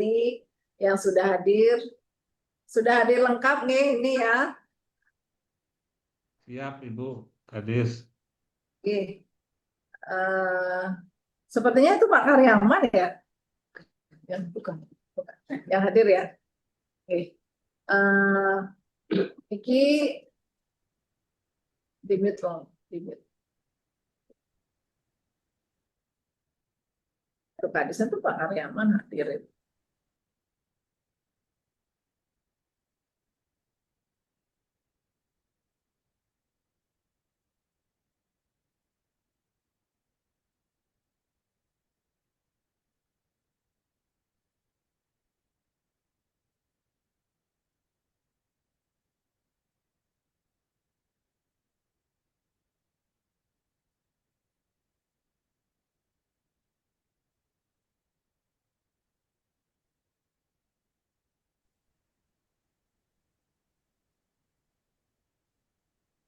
mewakili yang sudah hadir. Sudah hadir lengkap nih ini ya. Siap Ibu Kadis. Oke. Sepertinya itu Pak Karyaman ya. Bukan. Yang hadir ya. Oke. Iki dimit loh, dimit. Itu Kadisnya tuh Pak Karyaman hadir itu.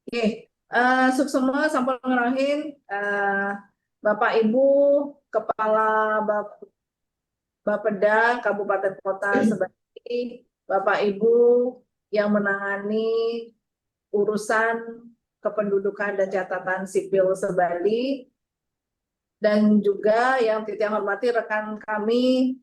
Oke, Suksema Sampurngerahin, Bapak Ibu Kepala Bapeda Kabupaten Kota Sebali, Bapak Ibu yang menangani urusan kependudukan dan catatan sipil Sebali, dan juga yang hormati rekan kami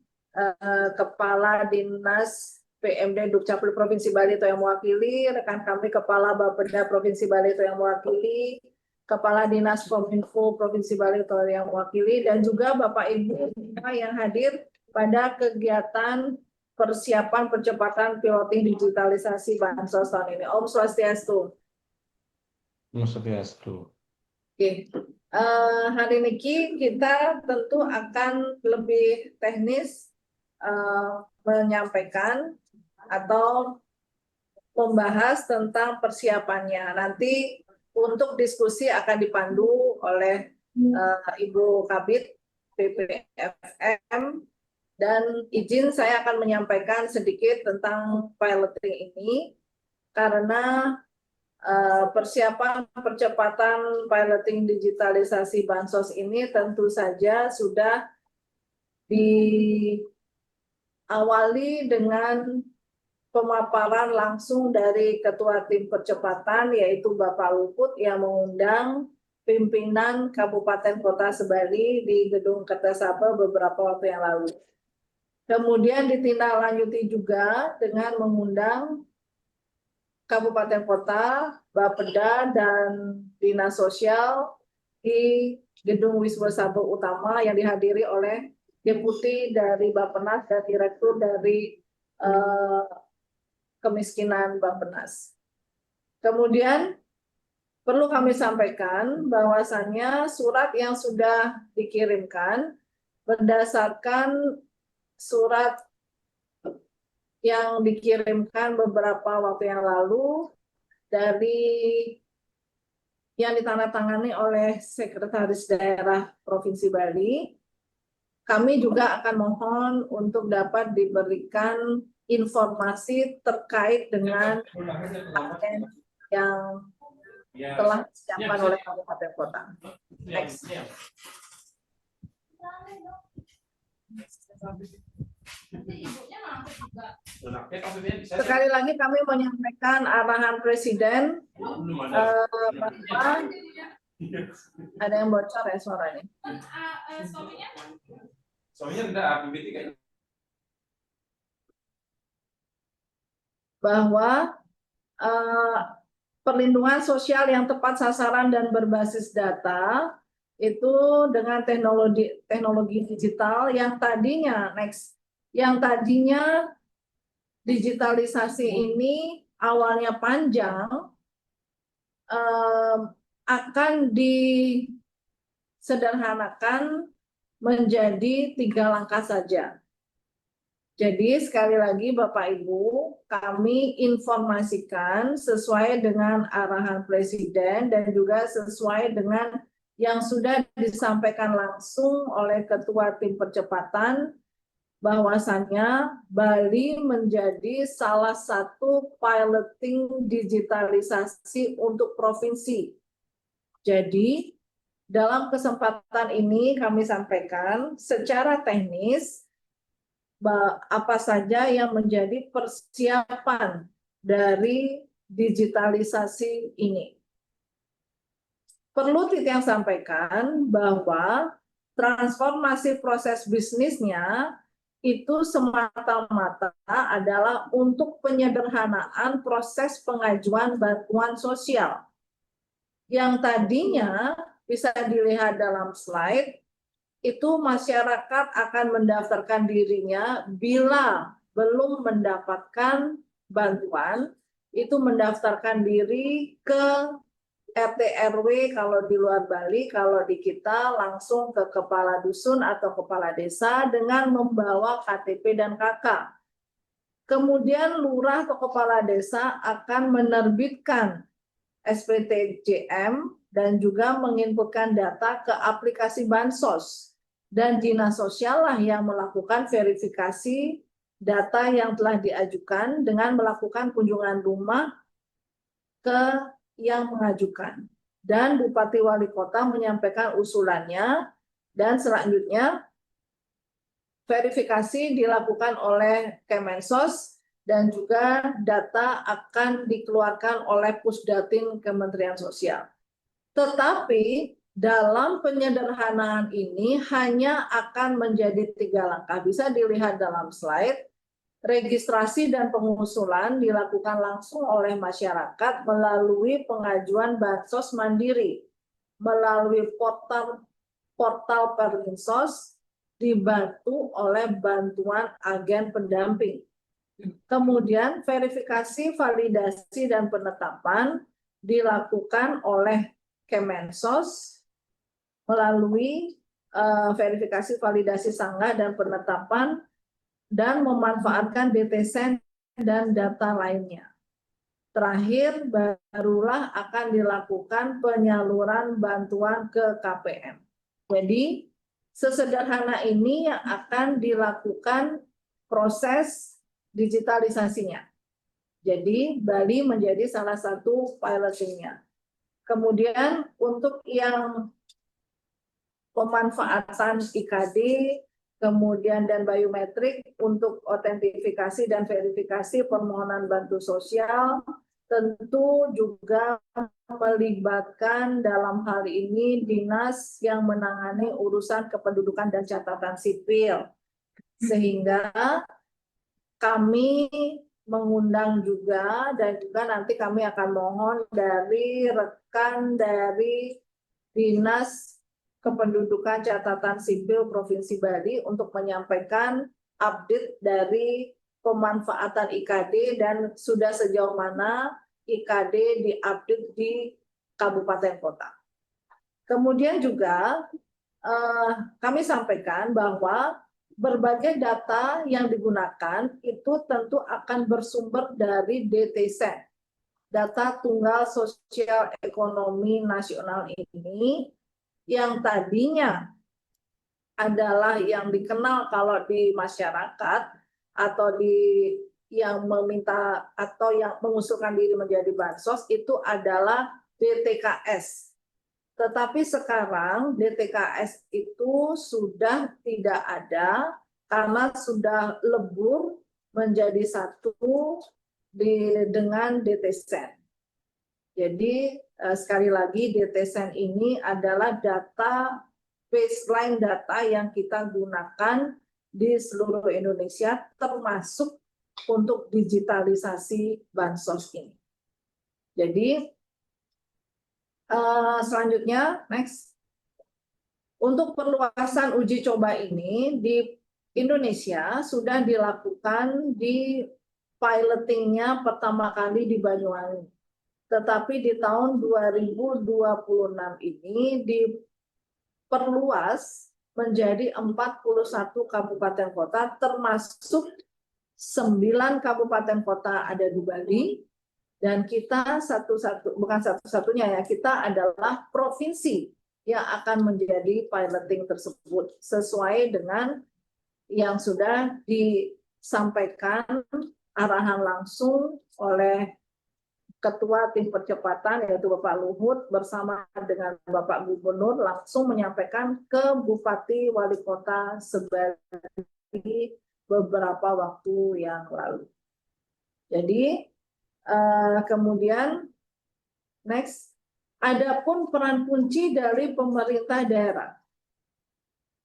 Kepala Dinas PMD Dukcapil Provinsi Bali itu yang mewakili, rekan kami Kepala Bapeda Provinsi Bali itu yang mewakili, Kepala Dinas Kominfo Provinsi Bali itu yang mewakili, dan juga Bapak Ibu yang hadir pada kegiatan persiapan percepatan piloting digitalisasi Bansos tahun ini. Om Swastiastu. Om Swastiastu. Oke. Hari ini kita tentu akan lebih teknis menyampaikan atau membahas tentang persiapannya. Nanti untuk diskusi akan dipandu oleh Ibu Kabid BPFM, dan izin saya akan menyampaikan sedikit tentang piloting ini karena persiapan percepatan piloting digitalisasi Bansos ini tentu saja sudah diawali dengan pemaparan langsung dari Ketua Tim Percepatan, yaitu Bapak Luput, yang mengundang pimpinan Kabupaten Kota Sebali di Gedung Kertasaba beberapa waktu yang lalu. Kemudian ditindaklanjuti juga dengan mengundang Kabupaten Kota, Bapeda, dan Dinas Sosial di Gedung Wisma Sabah Utama yang dihadiri oleh Deputi dari Bappenas dan Direktur dari Kemiskinan Bappenas. Kemudian perlu kami sampaikan bahwasannya surat yang sudah dikirimkan berdasarkan surat yang dikirimkan beberapa waktu yang lalu dari yang ditandatangani oleh Sekretaris Daerah Provinsi Bali. Kami juga akan mohon untuk dapat diberikan informasi terkait dengan paket yang telah disiapkan oleh Kabupaten Kota. Next. Sekali lagi kami menyampaikan arahan Presiden bahwa ada yang bocor ya suaranya. Bahwa perlindungan sosial yang tepat sasaran dan berbasis data itu dengan teknologi digital yang tadinya digitalisasi ini awalnya panjang, akan disederhanakan menjadi 3 langkah saja. Jadi sekali lagi Bapak Ibu, kami informasikan sesuai dengan arahan Presiden dan juga sesuai dengan yang sudah disampaikan langsung oleh Ketua Tim Percepatan, bahwasannya Bali menjadi salah satu piloting digitalisasi untuk provinsi. Jadi dalam kesempatan ini kami sampaikan secara teknis apa saja yang menjadi persiapan dari digitalisasi ini. Perlu Titiang sampaikan bahwa transformasi proses bisnisnya itu semata-mata adalah untuk penyederhanaan proses pengajuan bantuan sosial. Yang tadinya bisa dilihat dalam slide, itu masyarakat akan mendaftarkan dirinya bila belum mendapatkan bantuan, itu mendaftarkan diri ke RT RW kalau di luar Bali, kalau di kita langsung ke kepala dusun atau kepala desa dengan membawa KTP dan KK. Kemudian lurah atau kepala desa akan menerbitkan SPTJM dan juga menginputkan data ke aplikasi Bansos. Dan dinas sosial lah yang melakukan verifikasi data yang telah diajukan dengan melakukan kunjungan rumah ke yang mengajukan. Dan Bupati Wali Kota menyampaikan usulannya dan selanjutnya verifikasi dilakukan oleh Kemensos dan juga data akan dikeluarkan oleh Pusdatin Kementerian Sosial. Tetapi dalam penyederhanaan ini hanya akan menjadi 3 langkah. Bisa dilihat dalam slide. Registrasi dan pengusulan dilakukan langsung oleh masyarakat melalui pengajuan bansos mandiri, melalui portal Perlinsos, dibantu oleh bantuan agen pendamping. Kemudian verifikasi, validasi, dan penetapan dilakukan oleh Kemensos melalui verifikasi, validasi sanggah dan penetapan dan memanfaatkan DTSEN dan data lainnya. Terakhir, barulah akan dilakukan penyaluran bantuan ke KPM. Jadi, sesederhana ini yang akan dilakukan proses digitalisasinya. Jadi, Bali menjadi salah satu pilotingnya. Kemudian untuk yang pemanfaatan IKD, kemudian dan biometrik untuk autentifikasi dan verifikasi permohonan bantuan sosial, tentu juga melibatkan dalam hal ini dinas yang menangani urusan kependudukan dan catatan sipil. Sehingga kami mengundang juga dan juga nanti kami akan mohon dari rekan dari Dinas Kependudukan Catatan Sipil Provinsi Bali untuk menyampaikan update dari pemanfaatan IKD dan sudah sejauh mana IKD diupdate di kabupaten kota. Kemudian juga kami sampaikan bahwa berbagai data yang digunakan itu tentu akan bersumber dari DTSEN, data tunggal sosial ekonomi nasional ini, yang tadinya adalah yang dikenal kalau di masyarakat atau di yang meminta atau yang mengusulkan diri menjadi bansos itu adalah DTKS. Tetapi sekarang DTKS itu sudah tidak ada karena sudah lebur menjadi satu dengan DTSEN. Jadi sekali lagi DTSEN ini adalah data baseline data yang kita gunakan di seluruh Indonesia termasuk untuk digitalisasi bansos ini. Jadi selanjutnya, next. Untuk perluasan uji coba ini di Indonesia sudah dilakukan di pilotingnya pertama kali di Banyuwangi. Tetapi di tahun 2026 ini diperluas menjadi 41 kabupaten kota, termasuk 9 kabupaten kota ada di Bali. Dan kita bukan satu-satunya ya, kita adalah provinsi yang akan menjadi piloting tersebut sesuai dengan yang sudah disampaikan arahan langsung oleh Ketua Tim Percepatan yaitu Bapak Luhut bersama dengan Bapak Gubernur langsung menyampaikan ke Bupati Wali Kota Sebali beberapa waktu yang lalu. Jadi kemudian next, adapun peran kunci dari pemerintah daerah.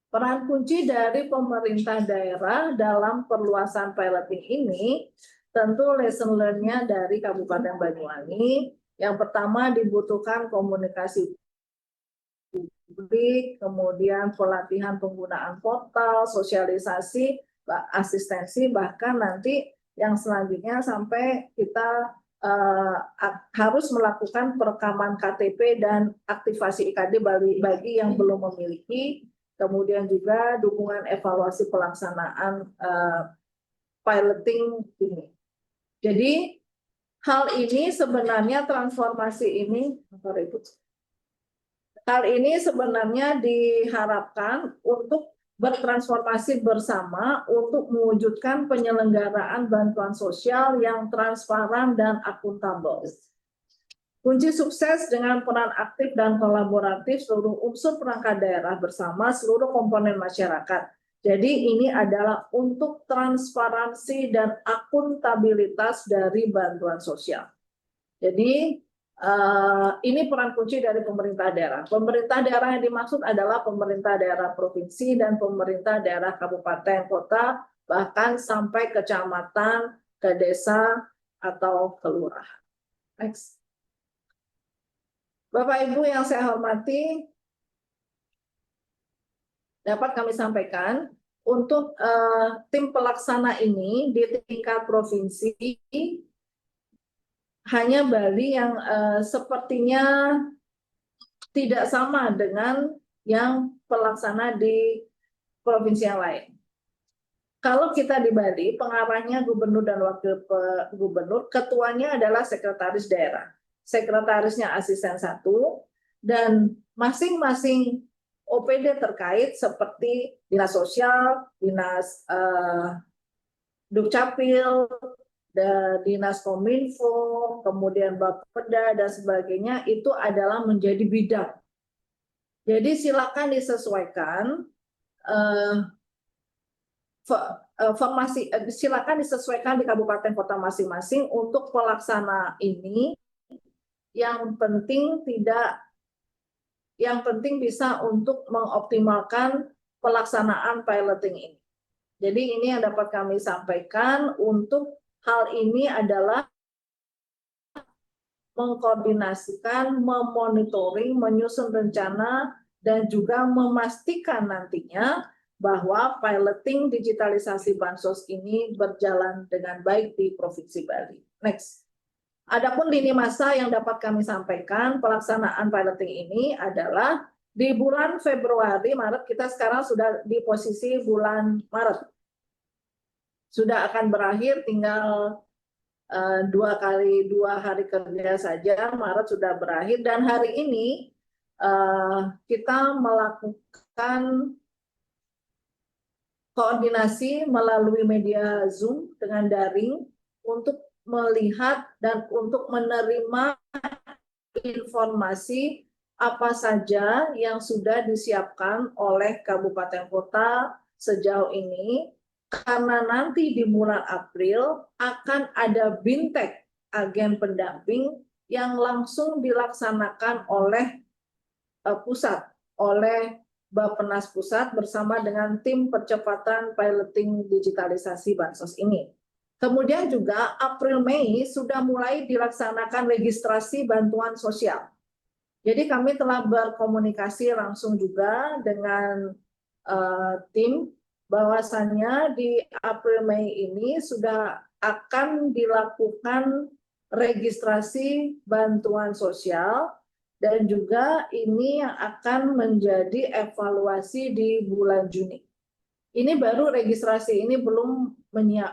Peran kunci dari pemerintah daerah dalam perluasan piloting ini tentu lesson learn-nya dari Kabupaten Banyuwangi. Yang pertama dibutuhkan komunikasi publik, kemudian pelatihan penggunaan portal, sosialisasi, asistensi, bahkan nanti yang selanjutnya sampai kita harus melakukan perekaman KTP dan aktivasi IKD bagi yang belum memiliki, kemudian juga dukungan evaluasi pelaksanaan piloting ini. Jadi hal ini sebenarnya hal ini sebenarnya diharapkan untuk bertransformasi bersama untuk mewujudkan penyelenggaraan bantuan sosial yang transparan dan akuntabel. Kunci sukses dengan peran aktif dan kolaboratif seluruh unsur perangkat daerah bersama seluruh komponen masyarakat. Jadi ini adalah untuk transparansi dan akuntabilitas dari bantuan sosial. Jadi ini peran kunci dari pemerintah daerah. Pemerintah daerah yang dimaksud adalah pemerintah daerah provinsi dan pemerintah daerah kabupaten kota, bahkan sampai kecamatan, ke desa, atau kelurahan. Next. Bapak Ibu yang saya hormati, dapat kami sampaikan untuk tim pelaksana ini di tingkat provinsi hanya Bali yang sepertinya tidak sama dengan yang pelaksana di provinsi yang lain. Kalau kita di Bali, pengarahnya gubernur dan wakil gubernur, ketuanya adalah sekretaris daerah. Sekretarisnya asisten 1, dan masing-masing OPD terkait seperti dinas sosial, dinas Dukcapil, dinas Kominfo, kemudian Bapeda dan sebagainya, itu adalah menjadi bidang. Jadi silakan disesuaikan silakan disesuaikan di kabupaten kota masing-masing untuk pelaksana ini. Yang penting bisa untuk mengoptimalkan pelaksanaan piloting ini. Jadi ini yang dapat kami sampaikan untuk hal ini adalah mengkoordinasikan, memonitoring, menyusun rencana, dan juga memastikan nantinya bahwa piloting digitalisasi bansos ini berjalan dengan baik di Provinsi Bali. Next. Adapun lini masa yang dapat kami sampaikan pelaksanaan piloting ini adalah di bulan Februari, Maret, kita sekarang sudah di posisi bulan Maret. Sudah akan berakhir, tinggal 2 hari kerja saja, Maret sudah berakhir, dan hari ini kita melakukan koordinasi melalui media Zoom dengan daring untuk melihat dan untuk menerima informasi apa saja yang sudah disiapkan oleh kabupaten kota sejauh ini, karena nanti di bulan April akan ada BINTEK, agen pendamping, yang langsung dilaksanakan oleh pusat, oleh Bappenas Pusat bersama dengan tim percepatan piloting digitalisasi bansos ini. Kemudian juga April-Mei sudah mulai dilaksanakan registrasi bantuan sosial. Jadi kami telah berkomunikasi langsung juga dengan tim bahwasannya di April-Mei ini sudah akan dilakukan registrasi bantuan sosial, dan juga ini yang akan menjadi evaluasi di bulan Juni. Ini baru registrasi, ini belum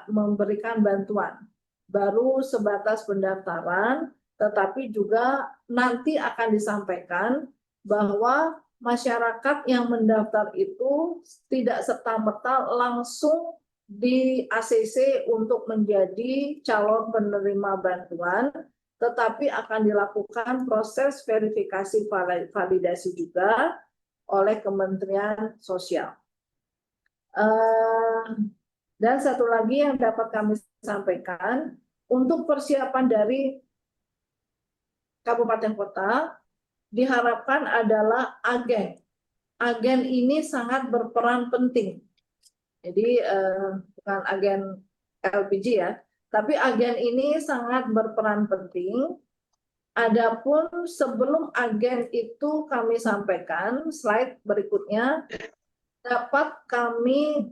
memberikan bantuan, baru sebatas pendaftaran, tetapi juga nanti akan disampaikan bahwa masyarakat yang mendaftar itu tidak serta-merta langsung di ACC untuk menjadi calon penerima bantuan, tetapi akan dilakukan proses verifikasi validasi juga oleh Kementerian Sosial. Dan satu lagi yang dapat kami sampaikan, untuk persiapan dari kabupaten kota diharapkan adalah agen. Agen ini sangat berperan penting. Jadi bukan agen LPG ya, tapi agen ini sangat berperan penting. Adapun sebelum agen itu kami sampaikan, slide berikutnya dapat kami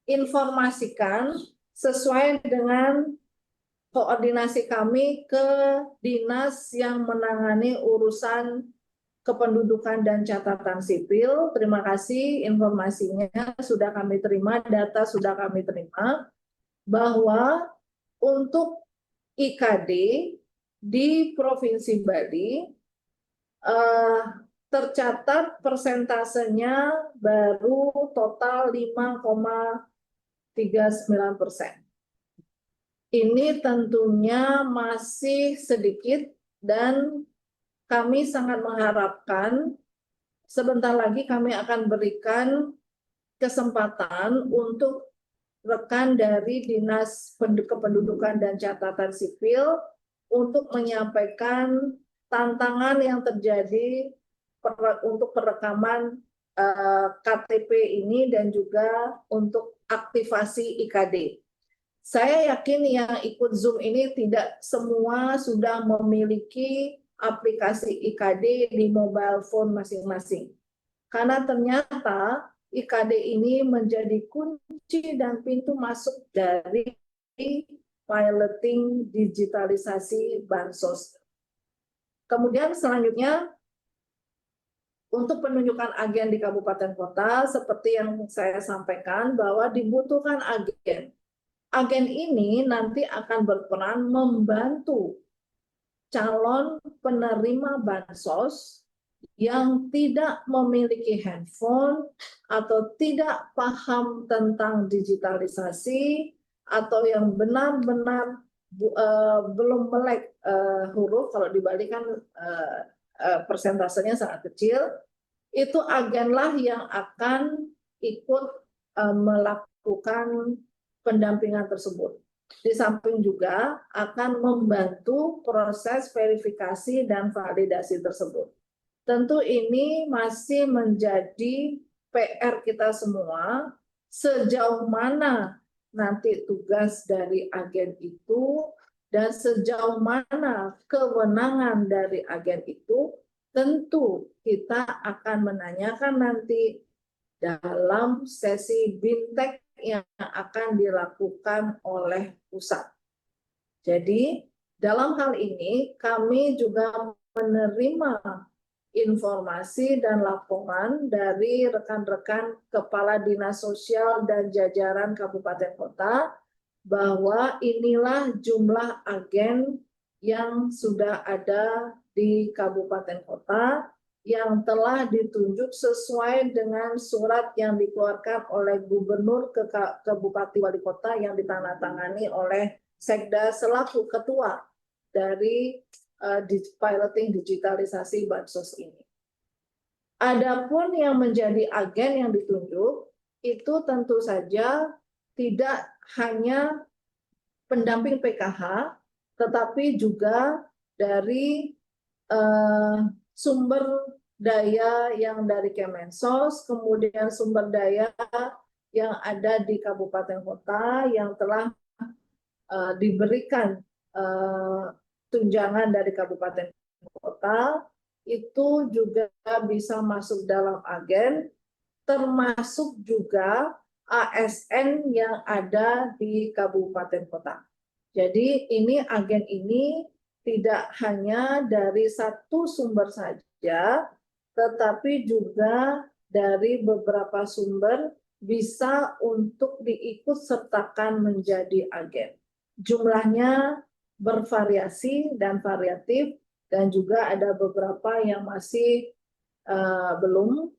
informasikan sesuai dengan koordinasi kami ke dinas yang menangani urusan kependudukan dan catatan sipil. Terima kasih informasinya sudah kami terima, data sudah kami terima, bahwa untuk IKD di Provinsi Bali tercatat persentasenya baru total 5,39%. Ini tentunya masih sedikit dan kami sangat mengharapkan sebentar lagi kami akan berikan kesempatan untuk rekan dari Dinas Kependudukan dan Catatan Sipil untuk menyampaikan tantangan yang terjadi untuk perekaman KTP ini dan juga untuk aktivasi IKD. Saya yakin yang ikut Zoom ini tidak semua sudah memiliki aplikasi IKD di mobile phone masing-masing. Karena ternyata IKD ini menjadi kunci dan pintu masuk dari piloting digitalisasi bansos. Kemudian selanjutnya, untuk penunjukan agen di kabupaten kota, seperti yang saya sampaikan bahwa dibutuhkan agen. Agen ini nanti akan berperan membantu calon penerima bansos yang tidak memiliki handphone atau tidak paham tentang digitalisasi atau yang benar-benar belum melek huruf, kalau di Bali kan persentasenya sangat kecil, itu agenlah yang akan ikut melakukan pendampingan tersebut. Di samping juga akan membantu proses verifikasi dan validasi tersebut. Tentu ini masih menjadi PR kita semua, sejauh mana nanti tugas dari agen itu dan sejauh mana kewenangan dari agen itu, tentu kita akan menanyakan nanti dalam sesi BINTEK yang akan dilakukan oleh pusat. Jadi dalam hal ini kami juga menerima informasi dan laporan dari rekan-rekan kepala dinas sosial dan jajaran kabupaten kota bahwa inilah jumlah agen yang sudah ada di kabupaten kota yang telah ditunjuk sesuai dengan surat yang dikeluarkan oleh gubernur ke bupati wali kota yang ditandatangani oleh Sekda selaku ketua dari piloting digitalisasi bansos ini. Adapun yang menjadi agen yang ditunjuk itu tentu saja tidak hanya pendamping PKH, tetapi juga dari sumber daya yang dari Kemensos, kemudian sumber daya yang ada di kabupaten kota yang telah diberikan tunjangan dari kabupaten kota, itu juga bisa masuk dalam agen, termasuk juga ASN yang ada di kabupaten kota. Jadi ini agen ini tidak hanya dari satu sumber saja, tetapi juga dari beberapa sumber bisa untuk diikut sertakan menjadi agen. Jumlahnya bervariasi dan variatif, dan juga ada beberapa yang masih belum,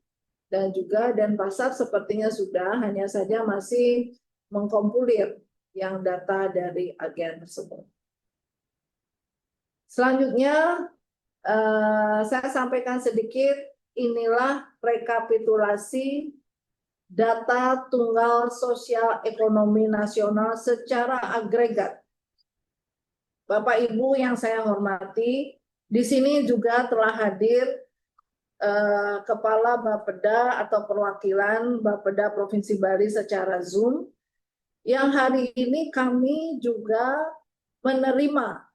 dan juga Denpasar sepertinya sudah, hanya saja masih mengkompilir yang data dari agen tersebut. Selanjutnya saya sampaikan sedikit, inilah rekapitulasi data tunggal sosial ekonomi nasional secara agregat. Bapak Ibu yang saya hormati, di sini juga telah hadir Kepala Bapeda atau perwakilan Bapeda Provinsi Bali secara Zoom, yang hari ini kami juga menerima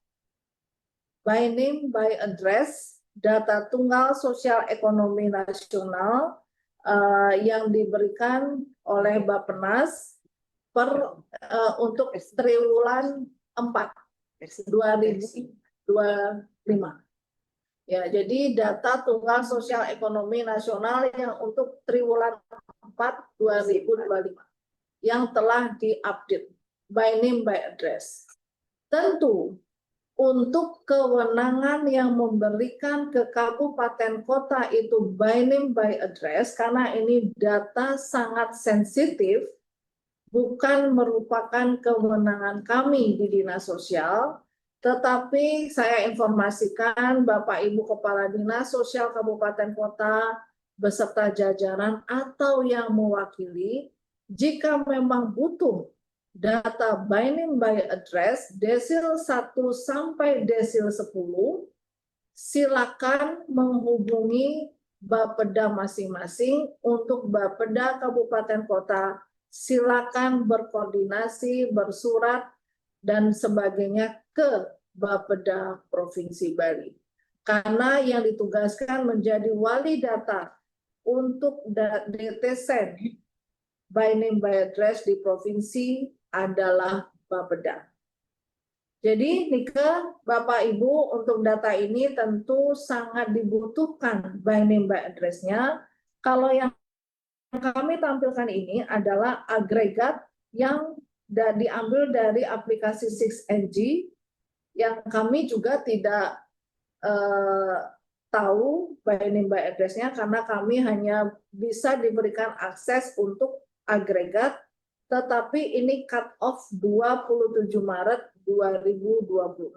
by name by address data tunggal sosial ekonomi nasional yang diberikan oleh Bappenas untuk triwulan 4 2025. Ya, jadi data tunggal sosial ekonomi nasional yang untuk triwulan 4 2025 yang telah diupdate by name by address. Tentu untuk kewenangan yang memberikan ke kabupaten kota itu by name by address, karena ini data sangat sensitif, bukan merupakan kewenangan kami di Dinas Sosial, tetapi saya informasikan Bapak Ibu Kepala Dinas Sosial Kabupaten Kota beserta jajaran atau yang mewakili, jika memang butuh data by name by address desil 1 sampai desil 10, silakan menghubungi Bapeda masing-masing. Untuk Bapeda Kabupaten Kota, silakan berkoordinasi, bersurat, dan sebagainya ke Bapeda Provinsi Bali. Karena yang ditugaskan menjadi wali data untuk DTSEN by name by address di provinsi adalah Bapeda. Jadi Nike, Bapak Ibu, untuk data ini tentu sangat dibutuhkan by name by address-nya. Kalau yang kami tampilkan ini adalah agregat yang diambil dari aplikasi 6NG yang kami juga tidak tahu by name by address-nya karena kami hanya bisa diberikan akses untuk agregat, tetapi ini cut off 27 Maret 2026.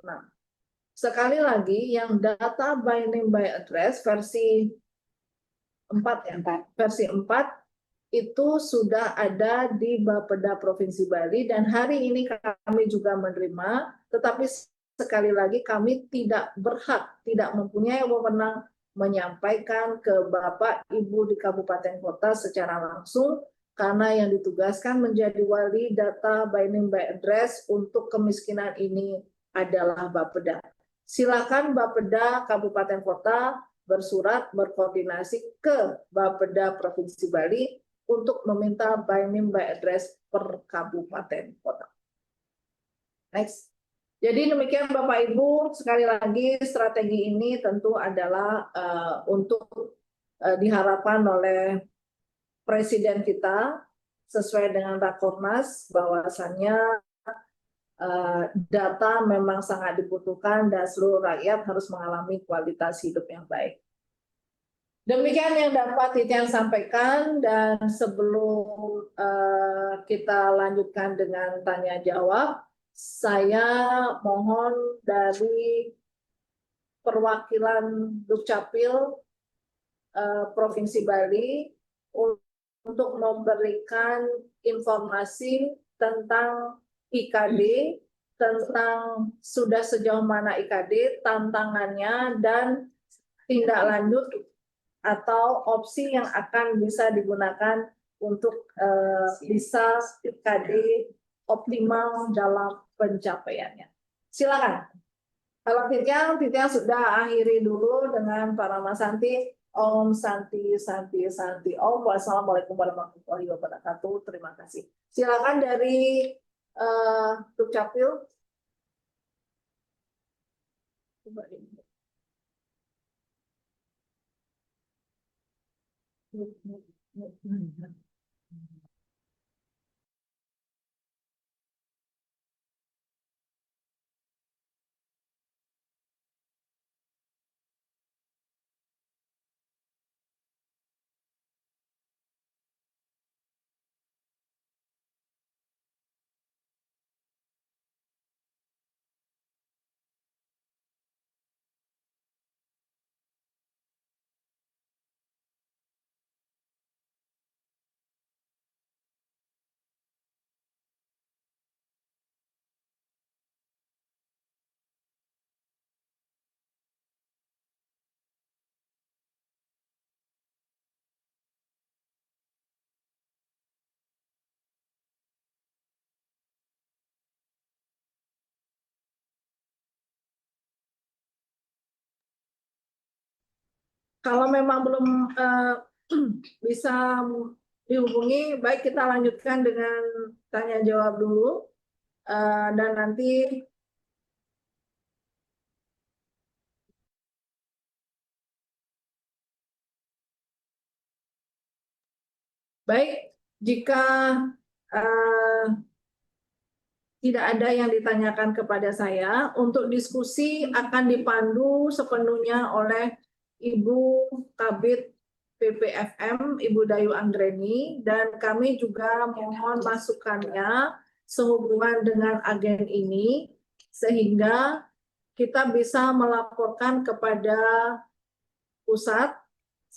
Sekali lagi, yang data by name by address versi 4 ya, versi 4 itu sudah ada di Bapeda Provinsi Bali dan hari ini kami juga menerima, tetapi sekali lagi kami tidak berhak, tidak mempunyai wewenang menyampaikan ke Bapak Ibu di Kabupaten Kota secara langsung, karena yang ditugaskan menjadi wali data by name by address untuk kemiskinan ini adalah Bapeda. Silakan Bapeda Kabupaten Kota bersurat berkoordinasi ke Bapeda Provinsi Bali untuk meminta by name by address per kabupaten kota. Next. Jadi demikian Bapak Ibu, sekali lagi strategi ini tentu adalah untuk diharapkan oleh Presiden kita sesuai dengan Rakornas bahwasannya data memang sangat dibutuhkan dan seluruh rakyat harus mengalami kualitas hidup yang baik. Demikian yang dapat Titian sampaikan, dan sebelum kita lanjutkan dengan tanya jawab, saya mohon dari perwakilan Dukcapil Provinsi Bali untuk memberikan informasi tentang IKD, tentang sudah sejauh mana IKD, tantangannya, dan tindak lanjut atau opsi yang akan bisa digunakan untuk bisa IKD optimal dalam pencapaiannya. Silakan. Kalau Titian sudah akhiri dulu dengan para Mas Santi. Om Santi Santi Santi Om. Wassalamualaikum warahmatullahi wabarakatuh. Terima kasih. Silakan dari Dukcapil. Coba ini. kalau memang belum bisa dihubungi, baik kita lanjutkan dengan tanya jawab dulu, dan nanti baik jika tidak ada yang ditanyakan kepada saya, untuk diskusi akan dipandu sepenuhnya oleh Ibu Kabid PPFM, Ibu Dayu Anggreni, dan kami juga mohon masukannya sehubungan dengan agen ini, sehingga kita bisa melaporkan kepada pusat,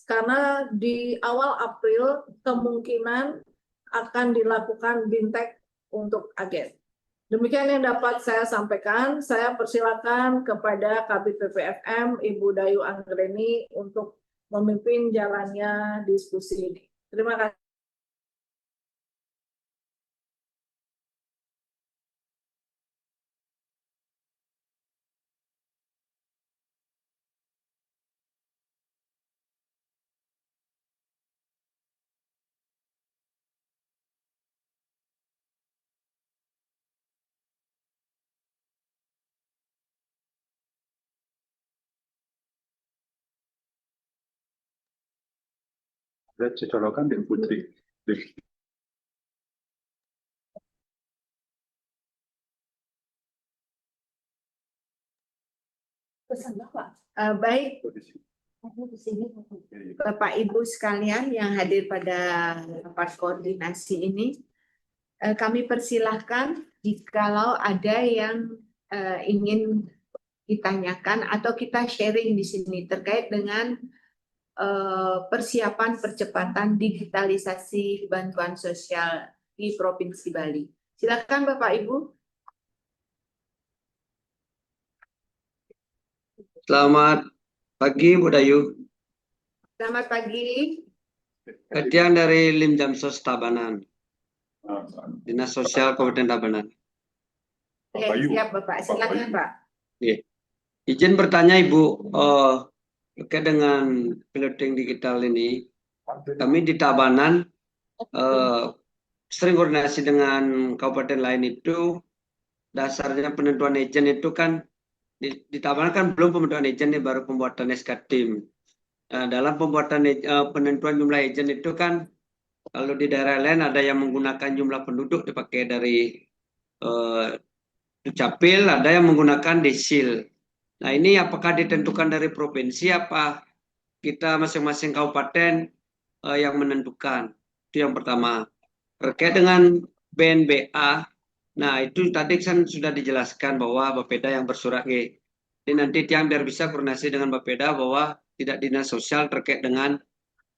karena di awal April kemungkinan akan dilakukan bintek untuk agen. Demikian yang dapat saya sampaikan. Saya persilakan kepada Kabid PPFM Ibu Dayu Anggreni untuk memimpin jalannya diskusi ini. Terima kasih. Ada cocolokan dengan Putri. Baik, Bapak Ibu sekalian yang hadir pada rapat koordinasi ini, kami persilahkan jikalau ada yang ingin ditanyakan atau kita sharing di sini terkait dengan persiapan percepatan digitalisasi bantuan sosial di Provinsi Bali. Silakan Bapak Ibu. Selamat pagi Bu Dayu. Selamat pagi. Ketian dari Lim Jamsos Tabanan, Dinas Sosial Kabupaten Tabanan. Ya, siap Bapak, silakan Pak. Izin bertanya Ibu, terkait dengan piloting digital ini, kami di Tabanan sering koordinasi dengan kabupaten lain itu, dasarnya penentuan agent itu kan, di Tabanan kan belum pembentukan agent, ini baru pembuatan SK tim. Dalam pembuatan penentuan jumlah agent itu kan, kalau di daerah lain ada yang menggunakan jumlah penduduk dipakai dari Dukcapil, ada yang menggunakan desil. Nah ini apakah ditentukan dari provinsi, apa kita masing-masing kabupaten yang menentukan? Itu yang pertama. Terkait dengan BNBA, nah itu tadi kan sudah dijelaskan bahwa Bapeda yang bersurat G. Jadi nanti tiang biar bisa koordinasi dengan Bapeda bahwa tidak dinas sosial terkait dengan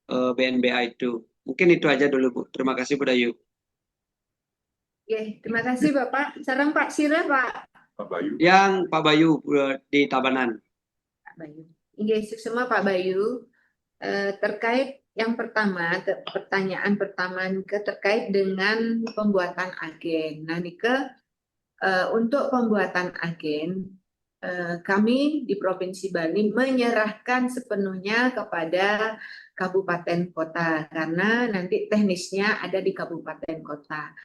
BNBA itu. Mungkin itu aja dulu Bu. Terima kasih Bu Dayu. Oke, terima kasih Bapak. Sekarang Pak Sira, Pak. Pak Bayu. Yang Pak Bayu di Tabanan. Pak Bayu. Oke, semua Pak Bayu. Terkait yang pertama, pertanyaan pertama terkait dengan pembuatan agen. Nah, Nike, untuk pembuatan agen, kami di Provinsi Bali menyerahkan sepenuhnya kepada kabupaten kota karena nanti teknisnya ada di kabupaten kota.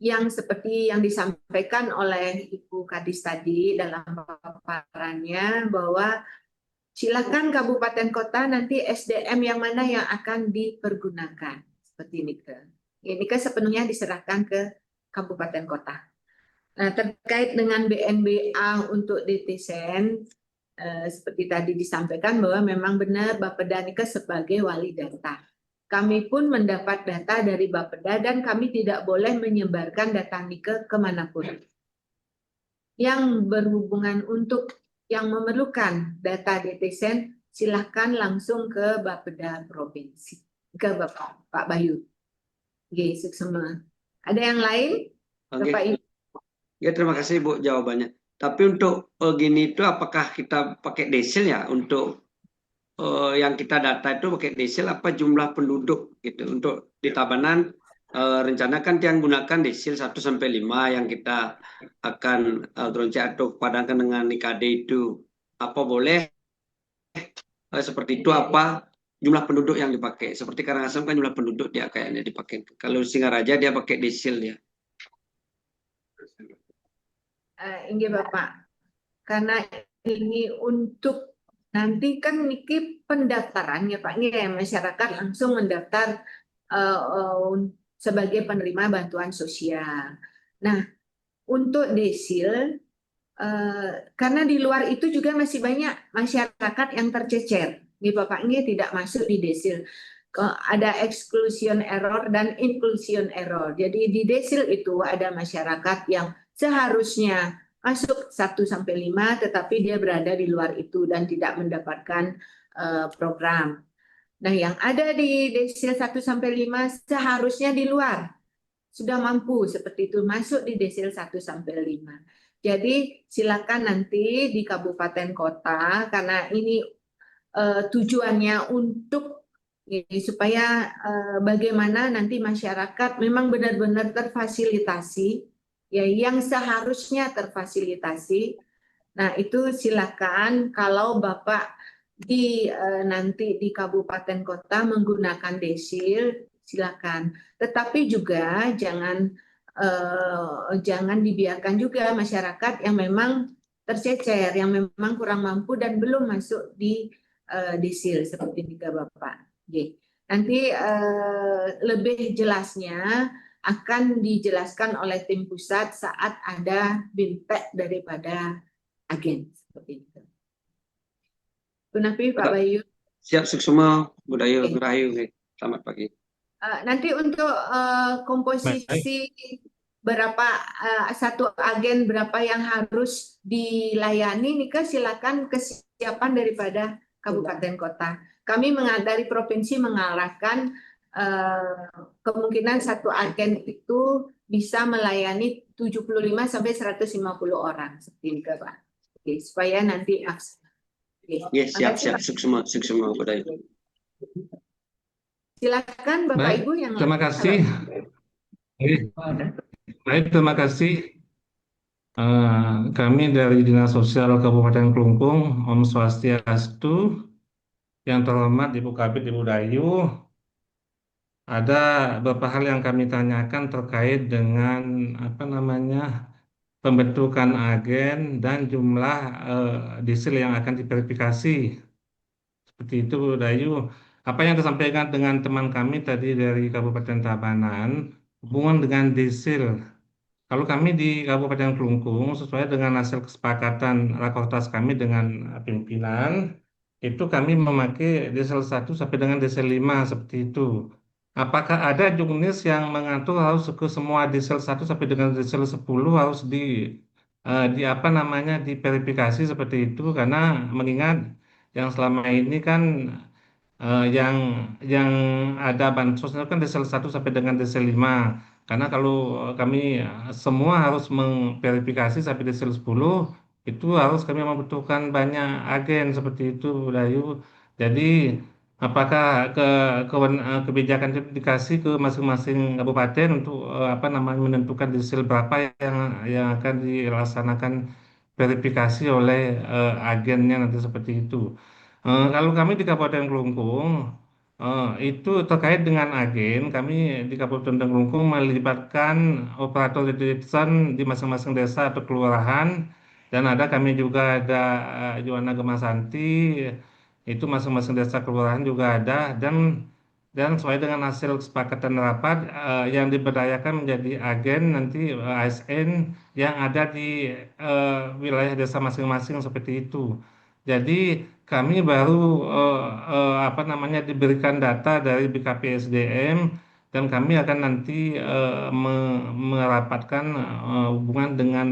Yang seperti yang disampaikan oleh Ibu Kadis tadi dalam paparannya bahwa silakan kabupaten kota nanti SDM yang mana yang akan dipergunakan seperti ini ke. Ini kan sepenuhnya diserahkan ke kabupaten kota. Nah, terkait dengan BNBA untuk DTSN, seperti tadi disampaikan bahwa memang benar Bapeda Nika sebagai wali data. Kami pun mendapat data dari Bapeda dan kami tidak boleh menyebarkan data Nika kemanapun. Yang berhubungan untuk yang memerlukan data DTSN, silahkan langsung ke Bapeda Provinsi, ke Bapak Pak Bayu. Oke, semua. Ada yang lain? Bapak Ibu. Ya, terima kasih Bu jawabannya. Tapi untuk gini itu apakah kita pakai desil ya untuk yang kita data itu pakai desil apa jumlah penduduk gitu. Untuk di Tabanan rencana kan yang gunakan desil 1 sampai 5 yang kita akan atau padankan dengan IKD itu. Apa boleh seperti itu apa jumlah penduduk yang dipakai. Seperti Karangasem kan jumlah penduduk dia kayaknya dipakai. Kalau Singaraja dia pakai desil ya. Inggih Bapak, karena ini untuk nanti kan niki pendaftaran ya Pak, ya masyarakat langsung mendaftar sebagai penerima bantuan sosial. Nah, untuk desil karena di luar itu juga masih banyak masyarakat yang tercecer. Nih Bapak ini tidak masuk di desil. Ada exclusion error dan inclusion error. Jadi di desil itu ada masyarakat yang seharusnya masuk 1-5 tetapi dia berada di luar itu dan tidak mendapatkan program. Nah, yang ada di desil 1-5 seharusnya di luar sudah mampu seperti itu masuk di desil 1-5. Jadi silakan nanti di kabupaten kota karena ini tujuannya untuk supaya bagaimana nanti masyarakat memang benar-benar terfasilitasi ya yang seharusnya terfasilitasi. Nah, itu silakan kalau Bapak nanti di kabupaten kota menggunakan desil silakan. Tetapi juga jangan dibiarkan juga masyarakat yang memang tercecer, yang memang kurang mampu dan belum masuk di desil seperti tiga Bapak. Nanti lebih jelasnya akan dijelaskan oleh tim pusat saat ada BIMPEK daripada agen seperti itu. Gunapi Pak Bayu. Siap Suksuma, Budayu, Rahayu. Selamat pagi. Nanti untuk komposisi berapa satu agen berapa yang harus dilayani, Nika silakan kesiapan daripada kabupaten kota. Kami dari provinsi mengarahkan kemungkinan satu agen itu bisa melayani 75-150 orang seperti itu Pak. Oke, supaya nanti siap Suksuma Budayu. Silakan Bapak Baik, Ibu yang terima kasih. Baik, terima kasih. Kami dari Dinas Sosial Kabupaten Klungkung, Om Swastiastu, yang terhormat Ibu Kabid, Ibu Dayu, ada beberapa hal yang kami tanyakan terkait dengan pembentukan agen dan jumlah desil yang akan diverifikasi. Seperti itu, Bu Dayu. Apa yang disampaikan dengan teman kami tadi dari Kabupaten Tabanan, hubungan dengan desil. Kalau kami di Kabupaten Klungkung, sesuai dengan hasil kesepakatan rakortas kami dengan pimpinan, itu kami memakai desil 1 sampai dengan desil 5 seperti itu. Apakah ada juknis yang mengatur harus ke semua desil 1 sampai dengan desil 10 harus diverifikasi seperti itu? Karena mengingat yang selama ini kan yang ada bansos itu kan desil 1 sampai dengan desil 5. Karena kalau kami semua harus memverifikasi sampai desil 10, itu harus kami membutuhkan banyak agen seperti itu, Dayu. Jadi apakah kebijakan itu dikasih ke masing-masing kabupaten untuk menentukan desil berapa yang akan dilaksanakan verifikasi oleh agennya nanti seperti itu. Kalau kami di Kabupaten Klungkung itu terkait dengan agen, kami di Kabupaten Klungkung melibatkan operator citizen di masing-masing desa atau kelurahan, dan kami juga ada Juwana Gemasanti, itu masing-masing desa kelurahan juga ada, dan sesuai dengan hasil kesepakatan rapat yang diberdayakan menjadi agen nanti ASN yang ada di wilayah desa masing-masing seperti itu. Jadi kami baru diberikan data dari BKPSDM dan kami akan nanti merapatkan hubungan dengan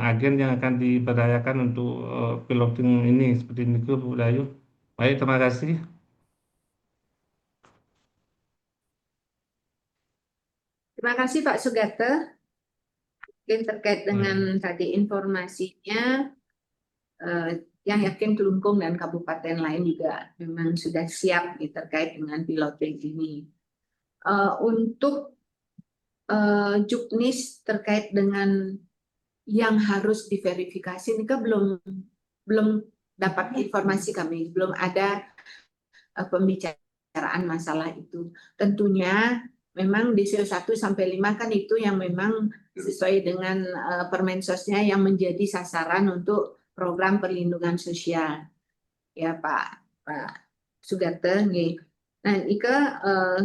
agen yang akan diberdayakan untuk piloting ini seperti itu, Bu Dayu. Baik, terima kasih. Terima kasih Pak Sugate. Mungkin terkait dengan tadi informasinya, yang yakin Klungkung dan kabupaten lain juga memang sudah siap terkait dengan piloting ini. Untuk juknis terkait dengan yang harus diverifikasi ini kan belum dapat informasi kami, belum ada pembicaraan masalah itu. Tentunya memang Desil 1 sampai 5 kan itu yang memang sesuai dengan Permensosnya yang menjadi sasaran untuk program perlindungan sosial. Ya Pak Sugate. Nah, Ika,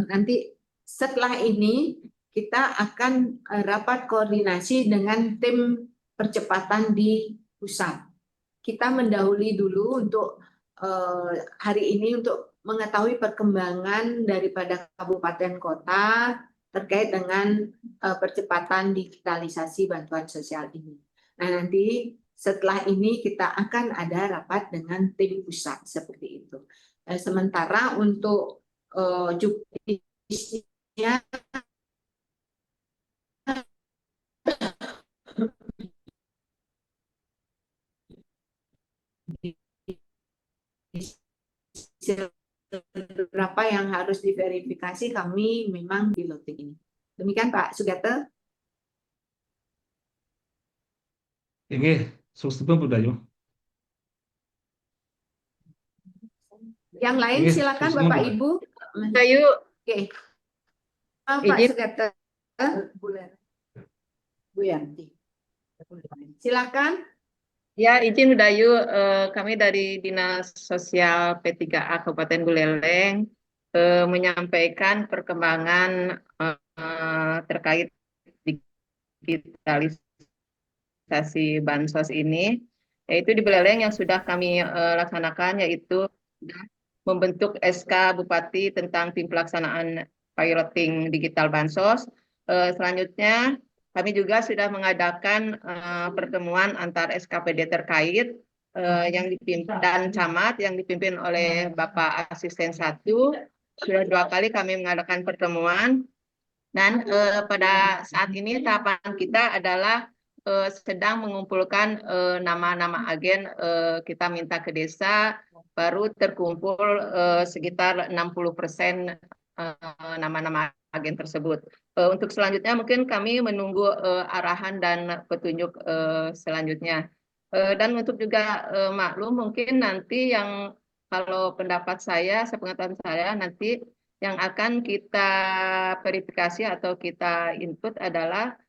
nanti setelah ini kita akan rapat koordinasi dengan tim percepatan di pusat. Kita mendahului dulu untuk hari ini untuk mengetahui perkembangan daripada kabupaten kota terkait dengan percepatan digitalisasi bantuan sosial ini. Nah, nanti setelah ini kita akan ada rapat dengan tim pusat seperti itu. Sementara untuk juknisnya berapa yang harus diverifikasi kami memang di loting ini. Demikian Pak Sugate. Ini sukses Bu Dayu. Yang lain Iya, silakan terus Bapak Bu. Ibu. Dayu, Oke. Pak Izin. Sugate. Bu Yanti. Silakan. ya izin Dayu, kami dari Dinas Sosial P3A Kabupaten Buleleng menyampaikan perkembangan terkait digitalisasi bansos ini, yaitu di Buleleng yang sudah kami laksanakan, yaitu sudah membentuk SK Bupati tentang tim pelaksanaan piloting digital bansos. Selanjutnya kami juga sudah mengadakan pertemuan antar SKPD terkait yang dipimpin dan camat yang dipimpin oleh Bapak Asisten 1. Sudah 2 kali kami mengadakan pertemuan, dan pada saat ini tahapan kita adalah sedang mengumpulkan nama-nama agen. Kita minta ke desa, baru terkumpul sekitar 60% nama-nama agen tersebut. Untuk selanjutnya mungkin kami menunggu arahan dan petunjuk selanjutnya. Dan untuk juga maklum, mungkin nanti yang kalau pendapat saya, sepengetahuan saya, nanti yang akan kita verifikasi atau kita input adalah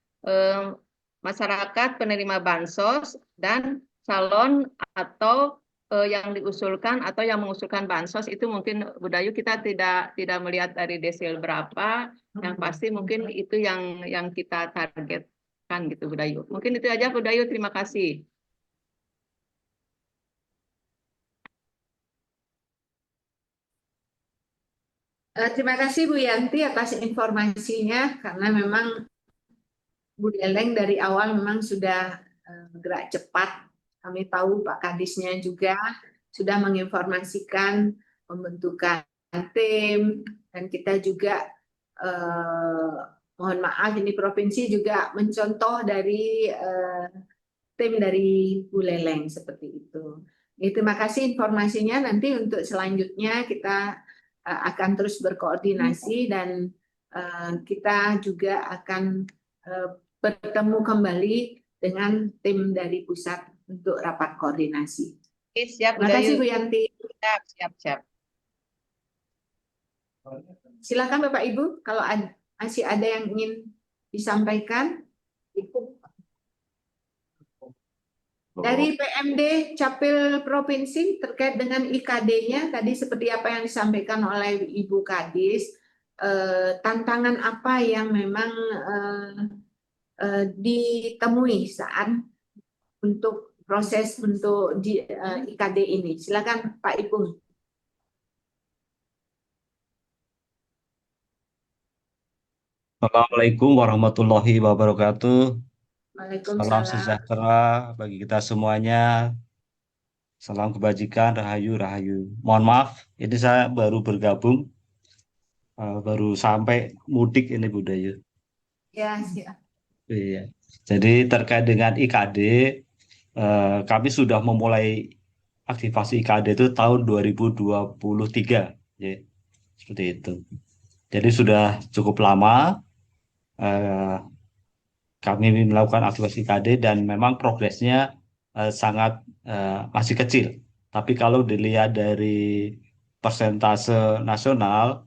masyarakat penerima bansos dan calon atau yang diusulkan atau yang mengusulkan bansos itu mungkin Budayu kita tidak melihat dari desil berapa, yang pasti mungkin itu yang kita targetkan gitu Budayu. Mungkin itu aja Budayu, terima kasih. Terima kasih Bu Yanti atas informasinya, karena memang Buleleng dari awal memang sudah gerak cepat. Kami tahu Pak Kadisnya juga sudah menginformasikan pembentukan tim, dan kita juga mohon maaf ini provinsi juga mencontoh dari tim dari Buleleng seperti itu. Terima kasih informasinya. Nanti untuk selanjutnya kita akan terus berkoordinasi dan kita juga akan bertemu kembali dengan tim dari pusat untuk rapat koordinasi. Oke, siap Terima kasih Bu Budayu. Yanti. Siap. Silakan Bapak Ibu, kalau masih ada yang ingin disampaikan. Dari PMD Capil Provinsi terkait dengan IKD-nya tadi seperti apa yang disampaikan oleh Ibu Kadis, tantangan apa yang memang ditemui saat untuk proses untuk IKD ini. Silakan Pak Ipung. Assalamualaikum warahmatullahi wabarakatuh. Salam Waalaikumsalam. sejahtera bagi kita semuanya. Salam kebajikan, rahayu, rahayu. Mohon maaf, ini saya baru bergabung, baru sampai mudik ini Budayu. Ya, siap. Iya. Jadi terkait dengan IKD, kami sudah memulai aktivasi IKD itu tahun 2023, ya. Seperti itu. Jadi sudah cukup lama kami melakukan aktivasi IKD dan memang progresnya sangat masih kecil. Tapi kalau dilihat dari persentase nasional,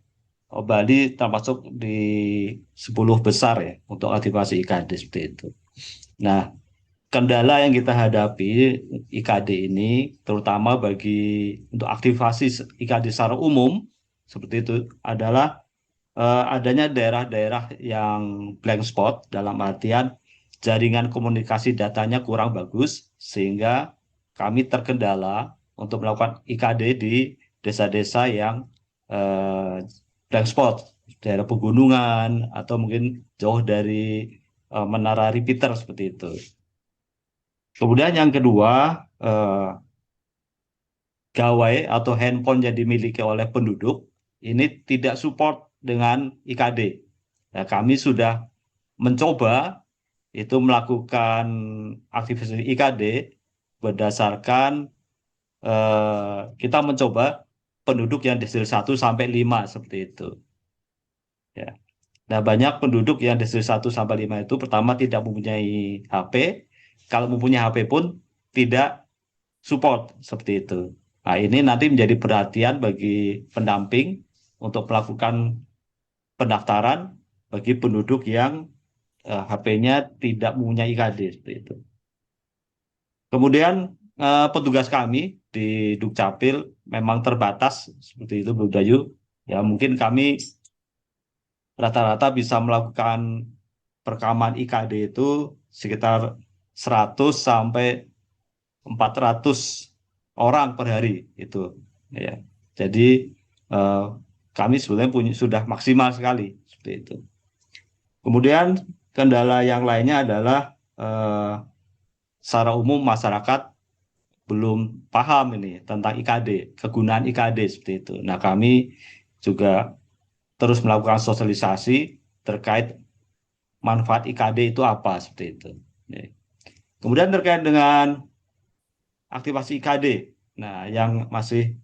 Bali termasuk di 10 besar ya untuk aktivasi IKD seperti itu. Nah, kendala yang kita hadapi IKD ini, terutama untuk aktivasi IKD secara umum, seperti itu, adalah adanya daerah-daerah yang blank spot, dalam artian jaringan komunikasi datanya kurang bagus, sehingga kami terkendala untuk melakukan IKD di desa-desa yang blank spot, daerah pegunungan, atau mungkin jauh dari menara repeater seperti itu. Kemudian yang kedua, gawai atau handphone yang dimiliki oleh penduduk ini tidak support dengan IKD. Nah, kami sudah mencoba itu melakukan aktivitas IKD berdasarkan kita mencoba penduduk yang desil 1 sampai 5 seperti itu. Ya. Nah, banyak penduduk yang desil 1 sampai 5 itu pertama tidak mempunyai HP, kalau mempunyai HP pun tidak support seperti itu. Nah, ini nanti menjadi perhatian bagi pendamping untuk melakukan pendaftaran bagi penduduk yang HP-nya tidak mempunyai IKD seperti itu. Kemudian petugas kami di Dukcapil memang terbatas seperti itu, Bu Dayu. Ya, mungkin kami rata-rata bisa melakukan perekaman IKD itu sekitar 100 sampai 400 orang per hari itu. Ya. Jadi kami sebenarnya sudah maksimal sekali seperti itu. Kemudian kendala yang lainnya adalah secara umum masyarakat belum paham ini tentang IKD, kegunaan IKD seperti itu. Nah, kami juga terus melakukan sosialisasi terkait manfaat IKD itu apa seperti itu. Kemudian terkait dengan aktivasi IKD, nah yang masih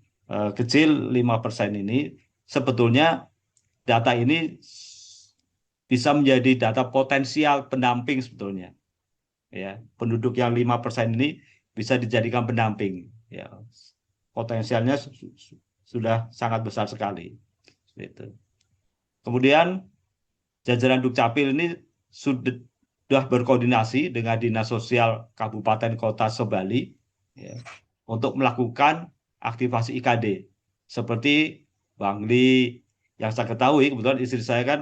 kecil 5% ini, sebetulnya data ini bisa menjadi data potensial pendamping sebetulnya. Ya, penduduk yang 5% ini bisa dijadikan pendamping. Ya, potensialnya sudah sangat besar sekali. Itu. Kemudian jajaran Dukcapil ini sudah berkoordinasi dengan Dinas Sosial Kabupaten Kota Sebali ya, untuk melakukan aktivasi IKD. Seperti Bang Li yang saya ketahui, kebetulan istri saya kan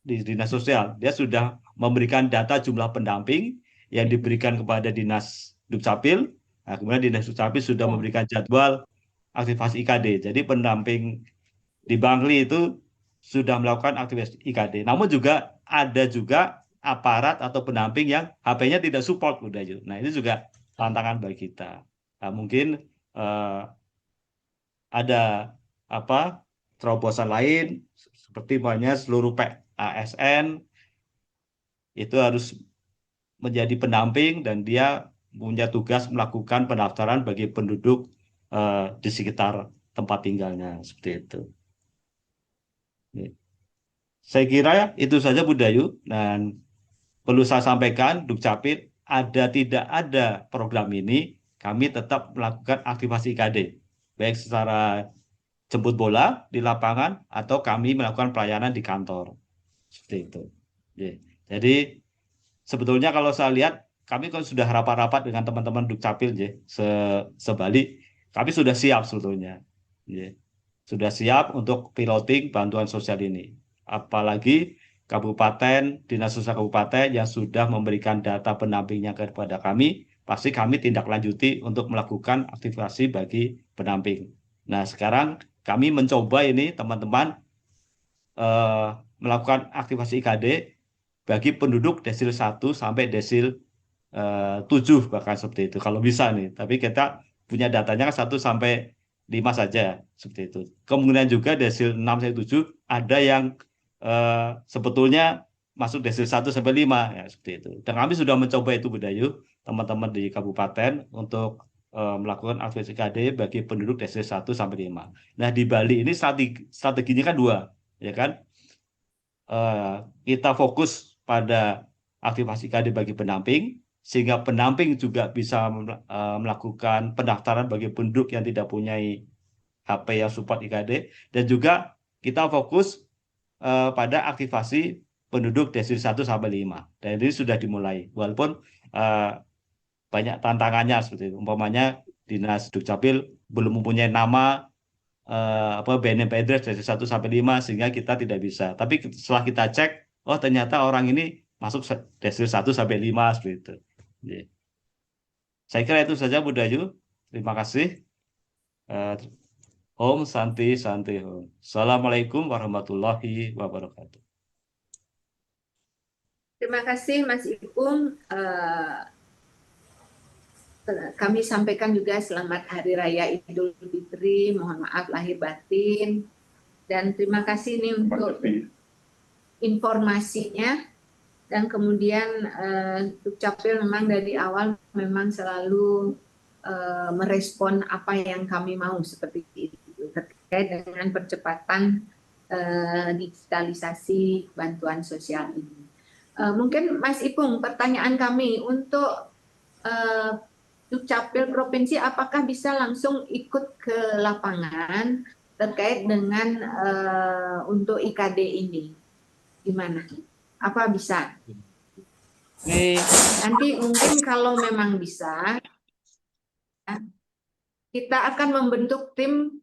di Dinas Sosial, dia sudah memberikan data jumlah pendamping yang diberikan kepada Dinas Dukcapil. Nah, kemudian Dinas Dukcapil sudah memberikan jadwal aktivasi IKD. Jadi pendamping di Bangli itu sudah melakukan aktivitas IKD. Namun juga ada aparat atau pendamping yang HP-nya tidak support, Bu Dayu. Nah, ini juga tantangan bagi kita. Nah, mungkin ada terobosan lain seperti seluruh ASN itu harus menjadi pendamping dan dia punya tugas melakukan pendaftaran bagi penduduk di sekitar tempat tinggalnya seperti itu. Saya kira itu saja Bu Dayu, dan perlu saya sampaikan Dukcapil tidak ada program ini, kami tetap melakukan aktivasi IKD baik secara jemput bola di lapangan atau kami melakukan pelayanan di kantor seperti itu. Jadi sebetulnya kalau saya lihat kami kan sudah rapat-rapat dengan teman-teman Dukcapil Sebali, kami sudah siap sebetulnya. Sudah siap untuk piloting bantuan sosial ini. Apalagi kabupaten, Dinas Sosial Kabupaten yang sudah memberikan data pendampingnya kepada kami, pasti kami tindak lanjuti untuk melakukan aktivasi bagi pendamping. Nah, sekarang kami mencoba ini teman-teman melakukan aktivasi IKD bagi penduduk desil 1 sampai desil 7 bahkan seperti itu kalau bisa nih. Tapi kita punya datanya kan 1 sampai 5 saja seperti itu. Kemudian juga desil 6 sampai 7 ada yang sebetulnya masuk desil 1 sampai 5 ya seperti itu. Dan kami sudah mencoba itu Bu Dayu, teman-teman di kabupaten untuk melakukan aktivasi IKD bagi penduduk desil 1 sampai 5. Nah, di Bali ini strateginya kan 2, ya kan? Kita fokus pada aktivasi IKD bagi pendamping, sehingga pendamping juga bisa melakukan pendaftaran bagi penduduk yang tidak punya HP yang support IKD, dan juga kita fokus pada aktivasi penduduk desri 1 sampai 5. Dan ini sudah dimulai walaupun banyak tantangannya seperti itu. Umpamanya Dinas Dukcapil belum mempunyai nama BNPB address dari 1 sampai 5 sehingga kita tidak bisa. Tapi setelah kita cek, oh ternyata orang ini masuk desri 1 sampai 5 seperti itu. Yeah. Saya kira itu saja Bu Dayu. Terima kasih. Om Santi Santi Om. Assalamualaikum warahmatullahi wabarakatuh. Terima kasih Mas Ipung. Kami sampaikan juga selamat Hari Raya Idul Fitri, mohon maaf lahir batin, dan terima kasih nih untuk informasinya. Dan kemudian Dukcapil memang dari awal memang selalu merespon apa yang kami mau seperti itu terkait dengan percepatan digitalisasi bantuan sosial ini. Mungkin Mas Ipung, pertanyaan kami untuk Dukcapil Provinsi, apakah bisa langsung ikut ke lapangan terkait dengan untuk IKD ini? Gimana? Apa bisa? Nanti mungkin kalau memang bisa, kita akan membentuk tim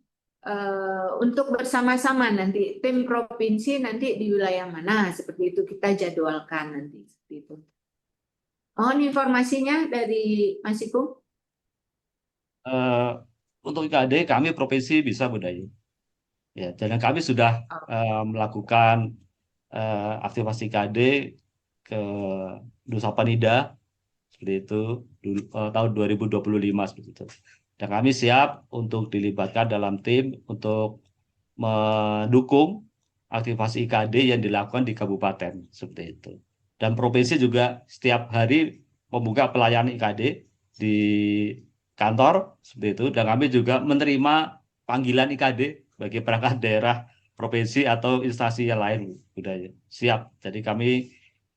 untuk bersama-sama nanti, tim provinsi nanti di wilayah mana, seperti itu kita jadwalkan nanti, seperti itu. Mohon informasinya dari Mas Ipung. Untuk IKD kami provinsi bisa Bu Dayu. Ya, dan kami sudah melakukan aktivasi IKD ke Nusa Penida seperti itu tahun 2025 seperti itu. Dan kami siap untuk dilibatkan dalam tim untuk mendukung aktivasi IKD yang dilakukan di kabupaten seperti itu. Dan provinsi juga setiap hari membuka pelayanan IKD di kantor seperti itu, dan kami juga menerima panggilan IKD bagi perangkat daerah, provinsi atau instansi yang lain. Budaya siap. Jadi kami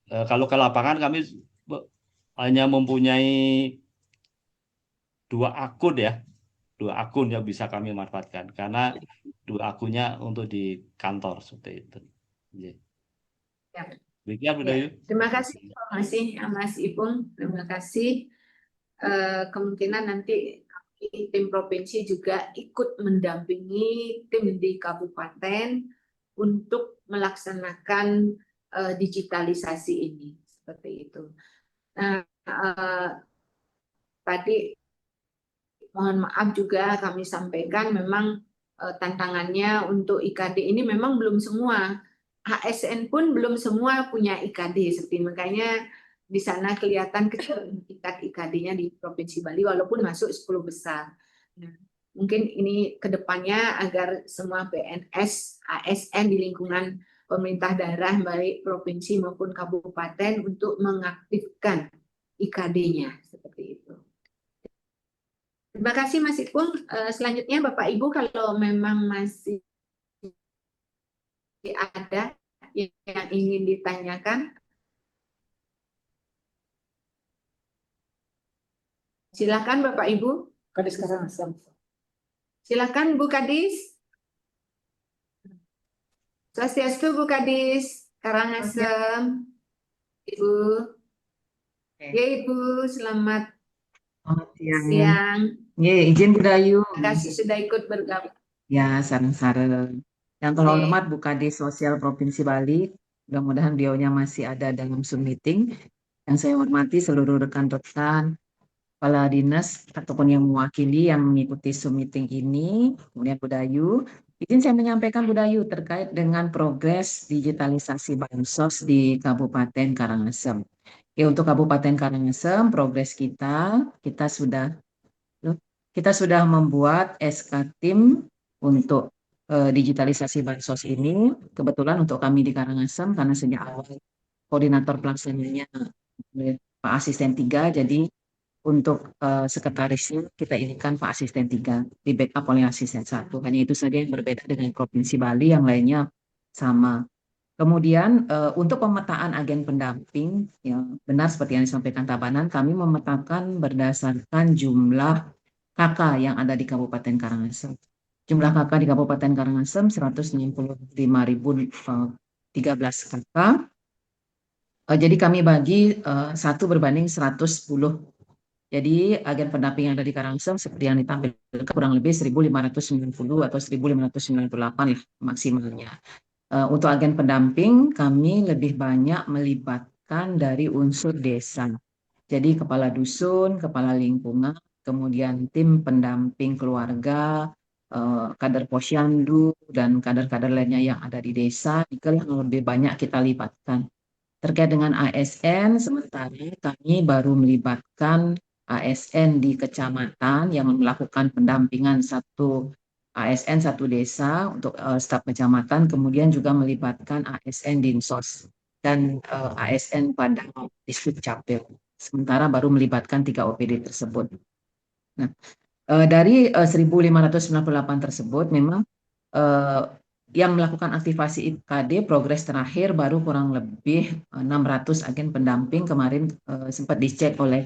kalau ke lapangan kami hanya mempunyai 2 akun ya, 2 akun yang bisa kami manfaatkan karena 2 akunnya untuk di kantor seperti itu. Ya. Demikian Bu Dayu. Terima kasih informasi Mas Ipung. Terima kasih. Kemungkinan nanti tim provinsi juga ikut mendampingi tim di kabupaten untuk melaksanakan digitalisasi ini, seperti itu. Nah, tadi mohon maaf juga kami sampaikan memang tantangannya untuk IKD ini memang belum semua, ASN pun belum semua punya IKD, seperti makanya di sana kelihatan kecil tingkat IKD-nya di Provinsi Bali walaupun masuk 10 besar. Nah, mungkin ini kedepannya agar semua PNS, ASN di lingkungan pemerintah daerah baik provinsi maupun kabupaten untuk mengaktifkan IKD-nya seperti itu. Terima kasih Mas Ipung. Selanjutnya Bapak Ibu kalau memang masih ada yang ingin ditanyakan, silakan Bapak Ibu. Kadis Karangasem. Silakan Bu Kadis. Swastiastu Bu Kadis Karangasem. Ibu. Ya Ibu, selamat siang. Ya, izin Bu Dayu. Terima kasih sudah ikut bergabung. Ya, sareng-sareng. Yang terhormat Bu Kadis Sosial Provinsi Bali, mudah-mudahan beliaunya masih ada dalam Zoom meeting. Yang saya hormati seluruh rekan-rekan kepala dinas ataupun yang mewakili yang mengikuti Zoom meeting ini, kemudian Bu Dayu. Izin saya menyampaikan Bu Dayu terkait dengan progres digitalisasi bansos di Kabupaten Karangasem. Ya, untuk Kabupaten Karangasem, progres kita sudah membuat SK tim untuk digitalisasi bansos ini. Kebetulan untuk kami di Karangasem, karena sejak awal koordinator pelaksananya Pak Asisten 3, jadi untuk sekretarisnya kita inikan Pak Asisten 3, di backup oleh Asisten 1. Hanya itu saja yang berbeda dengan Provinsi Bali, yang lainnya sama. Kemudian untuk pemetaan agen pendamping, ya, benar seperti yang disampaikan Tabanan, kami memetakan berdasarkan jumlah KK yang ada di Kabupaten Karangasem. Jumlah KK di Kabupaten Karangasem 165.013 KK. Jadi kami bagi 1 berbanding 110. Jadi agen pendamping yang ada di Karangasem seperti yang ditampilkan kurang lebih 1.590 atau 1.598 lah maksimalnya. Untuk agen pendamping kami lebih banyak melibatkan dari unsur desa. Jadi kepala dusun, kepala lingkungan, kemudian tim pendamping keluarga, kader posyandu, dan kader-kader lainnya yang ada di desa, itu yang lebih banyak kita libatkan. Terkait dengan ASN, sementara kami baru melibatkan ASN di kecamatan yang melakukan pendampingan satu ASN satu desa untuk staf kecamatan, kemudian juga melibatkan ASN Dinsos dan ASN pada distrik Capil. Sementara baru melibatkan 3 OPD tersebut. Nah, dari 1.598 tersebut memang yang melakukan aktivasi IKD progres terakhir baru kurang lebih 600 agen pendamping. Kemarin sempat dicek oleh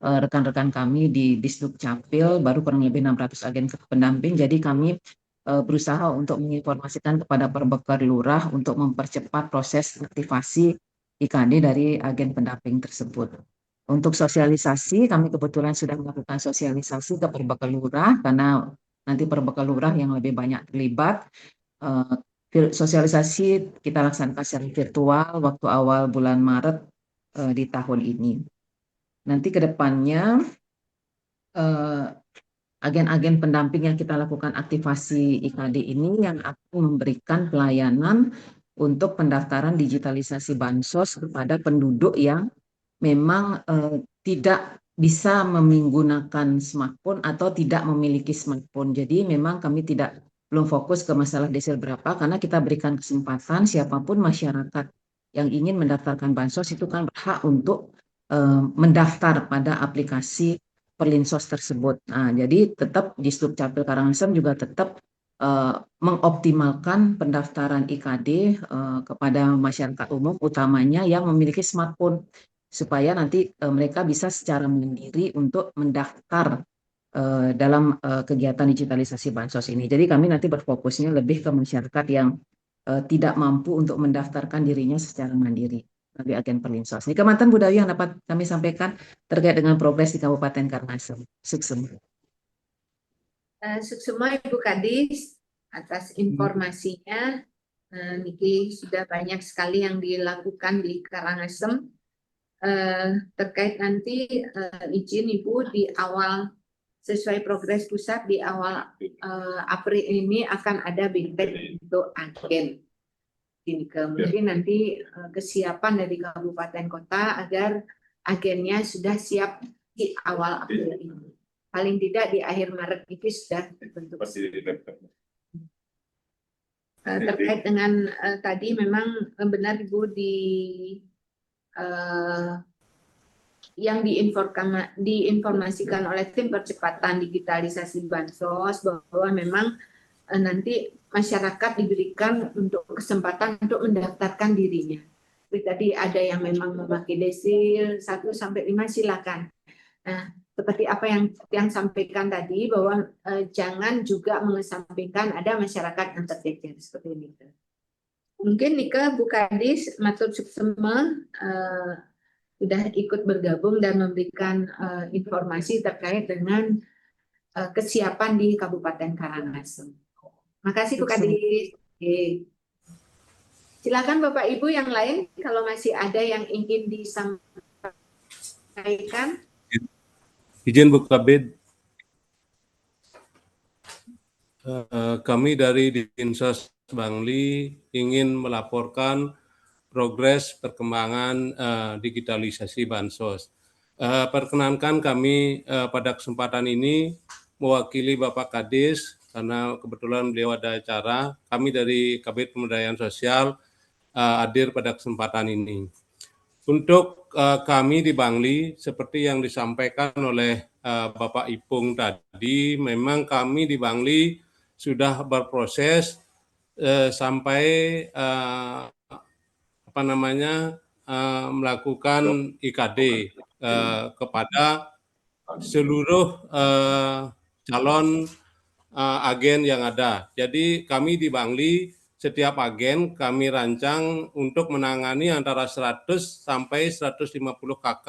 rekan-rekan kami di Disduk Capil, baru kurang lebih 600 agen pendamping. Jadi kami berusaha untuk menginformasikan kepada Perbekal Lurah untuk mempercepat proses aktivasi IKD dari agen pendamping tersebut. Untuk sosialisasi, kami kebetulan sudah melakukan sosialisasi ke Perbekal Lurah karena nanti Perbekal Lurah yang lebih banyak terlibat. Sosialisasi kita laksanakan secara virtual waktu awal bulan Maret di tahun ini. Nanti ke depannya agen-agen pendamping yang kita lakukan aktivasi IKD ini yang akan memberikan pelayanan untuk pendaftaran digitalisasi bansos kepada penduduk yang memang tidak bisa menggunakan smartphone atau tidak memiliki smartphone. Jadi memang kami belum fokus ke masalah desil berapa, karena kita berikan kesempatan siapapun masyarakat yang ingin mendaftarkan bansos itu kan berhak untuk mendaftar pada aplikasi Perlinsos tersebut. Nah, jadi tetap di Disduk Capil Karangasem juga tetap mengoptimalkan pendaftaran IKD kepada masyarakat umum, utamanya yang memiliki smartphone, supaya nanti mereka bisa secara mandiri untuk mendaftar dalam kegiatan digitalisasi bansos ini. Jadi kami nanti berfokusnya lebih ke masyarakat yang tidak mampu untuk mendaftarkan dirinya secara mandiri melalui agen Perlinsos. Ini Kemantan Budaya yang dapat kami sampaikan terkait dengan progres di Kabupaten Karangasem. Suksema. Suksema Ibu Kadis atas informasinya. Niki sudah banyak sekali yang dilakukan di Karangasem. Terkait nanti izin Ibu di awal sesuai progres pusat di awal April ini akan ada bintang untuk agen. Mungkin nanti kesiapan dari kabupaten kota agar agennya sudah siap di awal April ini. Paling tidak di akhir Maret ini sudah terbentuk. Terkait dengan tadi memang benar Ibu yang diinformasikan oleh tim percepatan digitalisasi bansos bahwa memang nanti masyarakat diberikan untuk kesempatan untuk mendaftarkan dirinya. Seperti tadi ada yang memang memakai desil 1 sampai 5 silakan. Nah, seperti apa yang sampaikan tadi bahwa jangan juga mengesampingkan ada masyarakat yang tercecer seperti ini. Mungkin Nika Bu Kadis matur suksema sudah ikut bergabung dan memberikan informasi terkait dengan kesiapan di Kabupaten Karangasem. Makasih Bu Kadis. Silakan Bapak Ibu yang lain kalau masih ada yang ingin disampaikan. Izin Bu Kabid, kami dari Dinsos Bangli ingin melaporkan progres perkembangan digitalisasi bansos. Perkenankan kami pada kesempatan ini mewakili Bapak Kadis, karena kebetulan beliau ada acara, kami dari Kabid Pemberdayaan Sosial hadir pada kesempatan ini. Untuk kami di Bangli, seperti yang disampaikan oleh Bapak Ipung tadi, memang kami di Bangli sudah berproses sampai melakukan IKD kepada seluruh calon agen yang ada. Jadi kami di Bangli setiap agen kami rancang untuk menangani antara 100 sampai 150 KK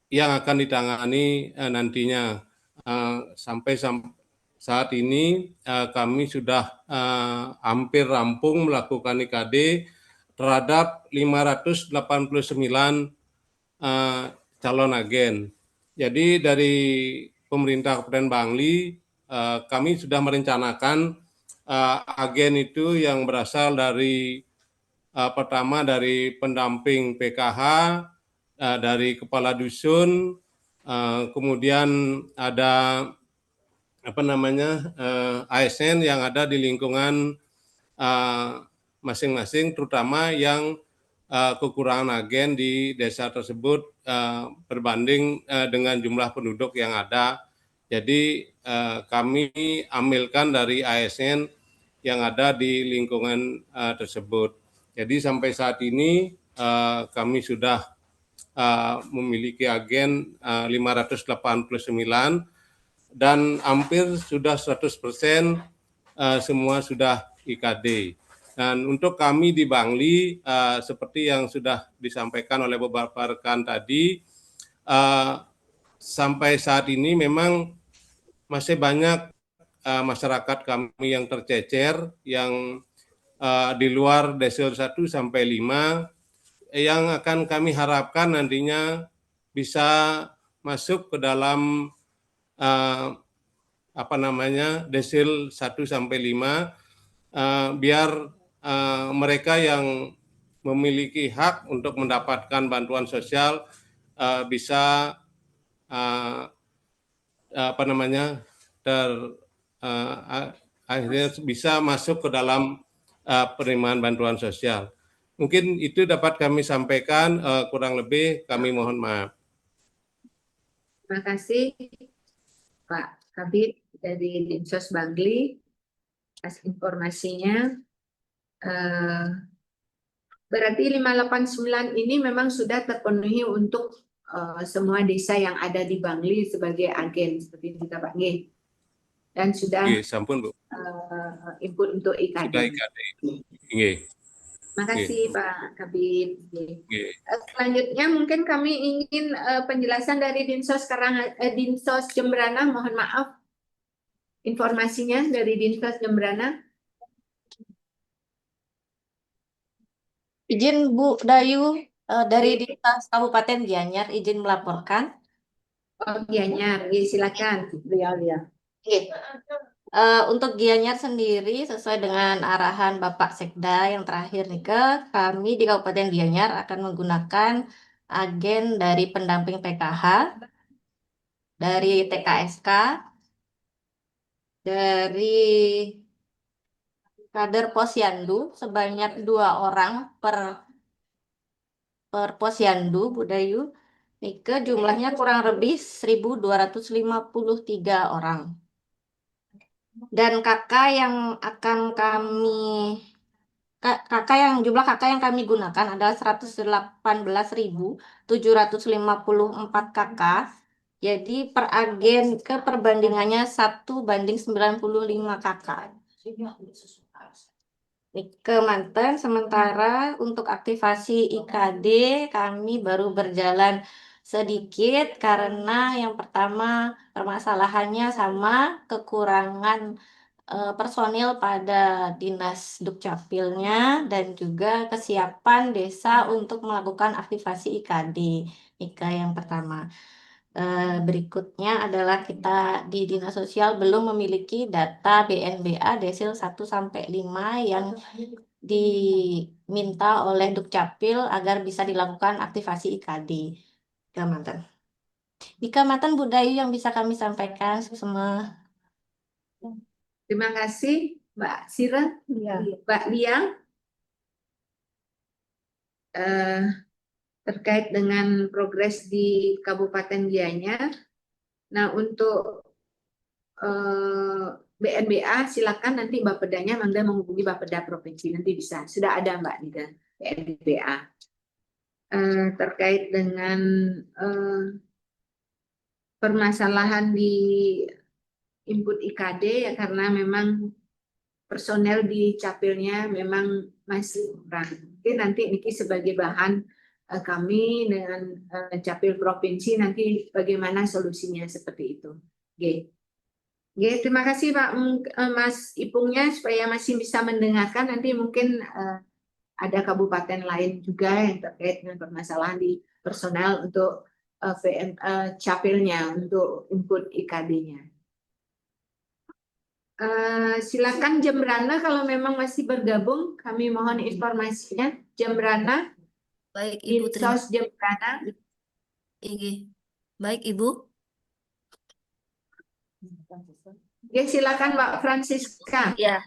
yang akan ditangani nantinya. Sampai saat ini kami sudah hampir rampung melakukan IKD terhadap 589 calon agen. Jadi dari pemerintah Kabupaten Bangli, kami sudah merencanakan agen itu yang berasal dari pertama dari pendamping PKH, dari kepala dusun, kemudian ada ASN yang ada di lingkungan masing-masing, terutama yang kekurangan agen di desa tersebut berbanding dengan jumlah penduduk yang ada. Jadi kami ambilkan dari ASN yang ada di lingkungan tersebut. Jadi sampai saat ini kami sudah memiliki agen 589 dan hampir sudah 100% semua sudah IKD. Dan untuk kami di Bangli, seperti yang sudah disampaikan oleh beberapa rekan tadi, sampai saat ini memang masih banyak masyarakat kami yang tercecer, yang di luar desil 1 sampai 5, yang akan kami harapkan nantinya bisa masuk ke dalam desil 1 sampai 5, biar mereka yang memiliki hak untuk mendapatkan bantuan sosial bisa akhirnya bisa masuk ke dalam penerimaan bantuan sosial. Mungkin itu dapat kami sampaikan, kurang lebih kami mohon maaf. Terima kasih Pak Kabid dari Dinsos Bangli atas informasinya. Berarti 589 ini memang sudah terpenuhi untuk semua desa yang ada di Bangli sebagai agen seperti kita Pak Nggih. Dan sudah sampun Bu. Input untuk IKD. Sudah IKD. Nggih. Terima kasih Pak Kabid. Selanjutnya mungkin kami ingin penjelasan dari Dinsos Jembrana, mohon maaf informasinya dari Dinsos Jembrana. Izin Bu Dayu dari Dinas Kabupaten Gianyar izin melaporkan. Oh, Gianyar, silakan. Beliau. Untuk Gianyar sendiri sesuai dengan arahan Bapak Sekda yang terakhir nih kami di Kabupaten Gianyar akan menggunakan agen dari pendamping PKH, dari TKSK, dari kader Posyandu sebanyak 2 orang per Posyandu, Bu Dayu. Nike jumlahnya kurang lebih 1.253 orang. Dan jumlah kakak yang kami gunakan adalah 118.754 kakak. Jadi per agen perbandingannya 1:95 kakak. Ke Mantan, sementara untuk aktivasi IKD kami baru berjalan sedikit karena yang pertama permasalahannya sama kekurangan personil pada Dinas Dukcapilnya dan juga kesiapan desa untuk melakukan aktivasi IKD. Yang pertama. Berikutnya adalah kita di Dinas Sosial belum memiliki data BNBA desil 1 sampai 5 yang diminta oleh Dukcapil agar bisa dilakukan aktivasi IKD. Mantan Bu Dayu yang bisa kami sampaikan semua. Terima kasih Mbak Sira, Mbak Liang. Terkait dengan progres di Kabupaten Gianyar. Nah, untuk BNBA, silakan nanti Bapedanya Mangga menghubungi Bapeda Provinsi, nanti bisa. Sudah ada Mbak Nida, BNBA. Terkait dengan permasalahan di input IKD ya, karena memang personel di capilnya memang masih kurang. Mungkin nanti Niki sebagai bahan kami dengan capil provinsi nanti bagaimana solusinya seperti itu. Oke. Oke, terima kasih Pak Mas Ipungnya, supaya masih bisa mendengarkan. Nanti mungkin ada kabupaten lain juga yang terkait dengan permasalahan di personel untuk capilnya, untuk input IKD-nya. Silakan Jembrana kalau memang masih bergabung, kami mohon informasinya. Jembrana, Baik Ibu, terima Dinsos Jembrana. Baik Ibu. Oke, silakan Mbak Francisca. Ya,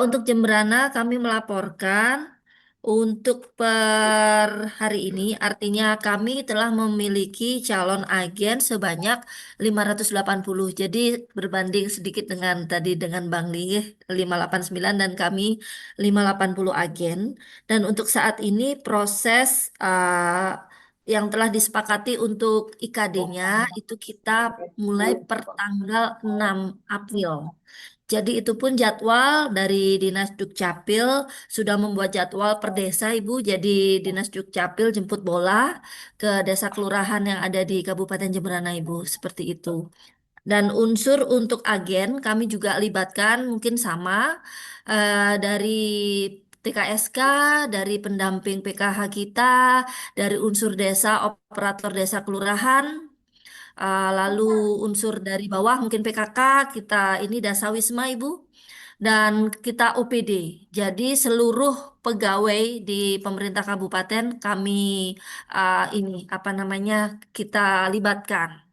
untuk Jembrana kami melaporkan untuk per hari ini, artinya kami telah memiliki calon agen sebanyak 580. Jadi berbanding sedikit dengan tadi dengan Bang Lih 589 dan kami 580 agen. Dan untuk saat ini proses yang telah disepakati untuk IKD-nya itu kita mulai per tanggal 6 April. Jadi itu pun jadwal dari Dinas Dukcapil sudah membuat jadwal per desa Ibu. Jadi Dinas Dukcapil jemput bola ke desa kelurahan yang ada di Kabupaten Jemberana Ibu. Seperti itu. Dan unsur untuk agen kami juga libatkan mungkin sama dari TKSK, dari pendamping PKH kita, dari unsur desa, operator desa kelurahan, lalu unsur dari bawah mungkin PKK, kita ini Dasawisma Ibu, dan kita OPD. Jadi seluruh pegawai di pemerintah kabupaten kami ini apa namanya kita libatkan.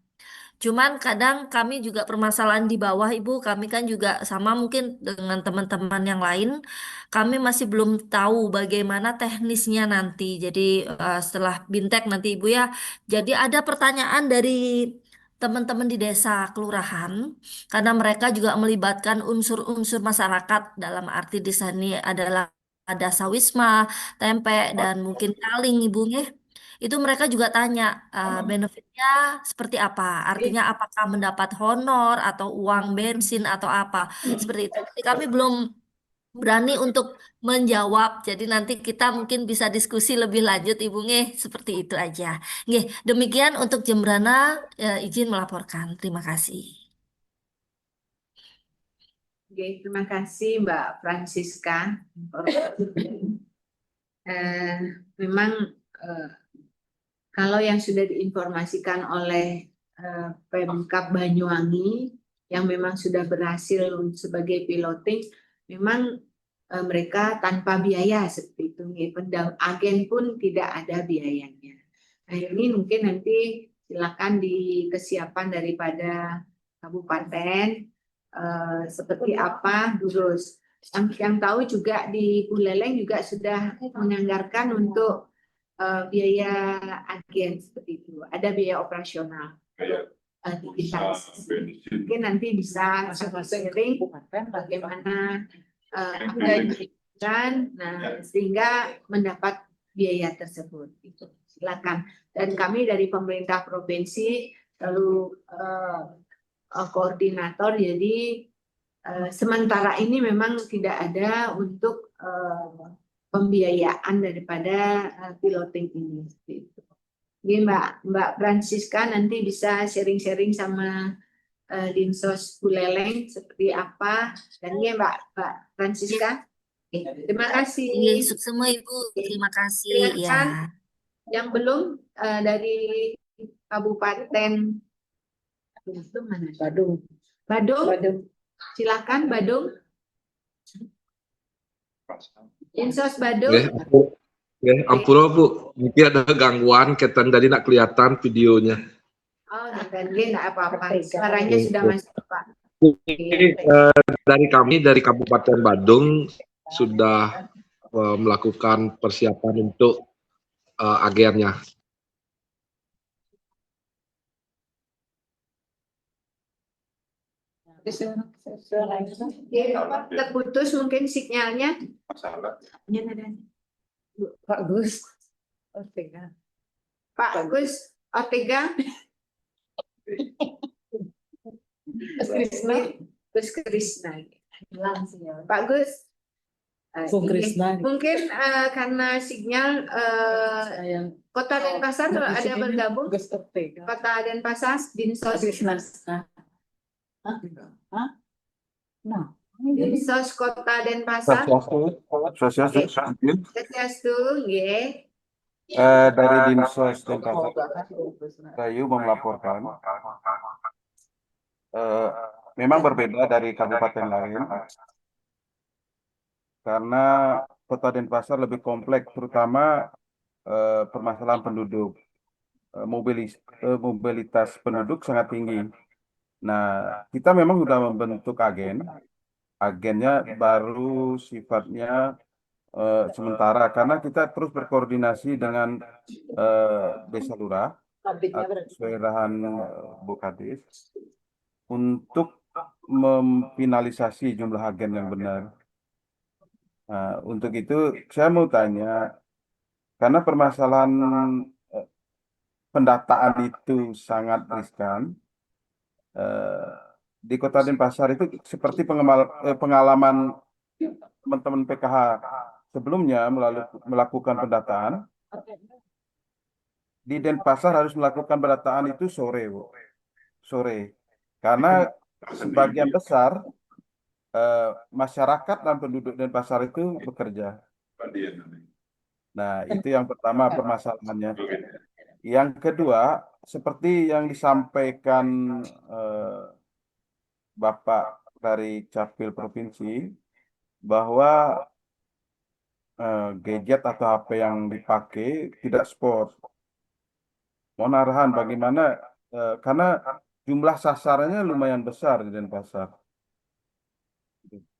Cuman kadang kami juga permasalahan di bawah Ibu, kami kan juga sama mungkin dengan teman-teman yang lain, kami masih belum tahu bagaimana teknisnya nanti. Jadi setelah Bintek nanti Ibu ya, jadi ada pertanyaan dari teman-teman di desa kelurahan, karena mereka juga melibatkan unsur-unsur masyarakat dalam arti di sini adalah ada sawisma, tempe, dan mungkin kaling Ibu ya. Itu mereka juga tanya benefitnya seperti apa, artinya apakah mendapat honor atau uang bensin atau apa, seperti itu. Jadi kami belum berani untuk menjawab, jadi nanti kita mungkin bisa diskusi lebih lanjut Ibu Nge, seperti itu aja. Nge, demikian untuk Jembrana, izin melaporkan. Terima kasih. Oke, terima kasih Mbak Francisca. Memang kalau yang sudah diinformasikan oleh Pemkab Banyuwangi yang memang sudah berhasil sebagai piloting, memang mereka tanpa biaya seperti itu. Agen pun tidak ada biayanya. Nah ini mungkin nanti silakan di kesiapan daripada kabupaten seperti apa terus. Yang tahu juga di Buleleng juga sudah menganggarkan untuk biaya agen seperti itu, ada biaya operasional digitalisasi. Mungkin nanti bisa sharing bagaimana agen, nah sehingga mendapat biaya tersebut. Itu silakan. Dan kami dari pemerintah provinsi lalu koordinator, jadi sementara ini memang tidak ada untuk pembiayaan daripada piloting ini. Jadi Mbak Francisca nanti bisa sharing-sharing sama Dinsos Buleleng seperti apa, dan ya Mbak Francisca. Terima kasih. Semua Ibu, terima kasih. Ya. Yang belum dari Kabupaten mana? Badung. Silakan Badung. Dinsos Badung. Ampura Bu, mungkin ada gangguan, kaitan tadi nak kelihatan videonya. Oh, enggak apa-apa. Suaranya sudah masuk Pak. Dari kami dari Kabupaten Badung sudah melakukan persiapan untuk agennya. Terputus mungkin sinyalnya. Masalah. Pak Gus Ortega. Pak Gus Ortega. Mas Krisna. Gus Krisna. Hilang sinyal. Pak Gus. Bung Ini Krisna. mungkin karena sinyal Kota Denpasar ada bergabung. Gus Ortega. Kota Denpasar, Dinsos. Krisna. Hah? Nah, Dinsos Kota Denpasar. Swastiastu, nggih. Dari Dinsos Denpasar Bayu melaporkan memang berbeda dari kabupaten lain karena Kota Denpasar lebih kompleks, terutama permasalahan penduduk. Mobilitas penduduk sangat tinggi. Nah, kita memang sudah membentuk agennya baru sifatnya sementara karena kita terus berkoordinasi dengan Desa Lurah, Kelurahan Bukadis untuk memfinalisasi jumlah agen yang benar. Nah, untuk itu saya mau tanya, karena permasalahan pendataan itu sangat riskan, di Kota Denpasar itu seperti pengalaman teman-teman PKH sebelumnya melakukan pendataan. Di Denpasar harus melakukan pendataan itu sore, Bu. Sore. Karena sebagian besar masyarakat dan penduduk Denpasar itu bekerja. Nah, itu yang pertama permasalahannya. Yang kedua, seperti yang disampaikan Bapak dari Capil Provinsi, bahwa gadget atau HP yang dipakai tidak sport. Mohon arahan bagaimana, karena jumlah sasarannya lumayan besar di Denpasar.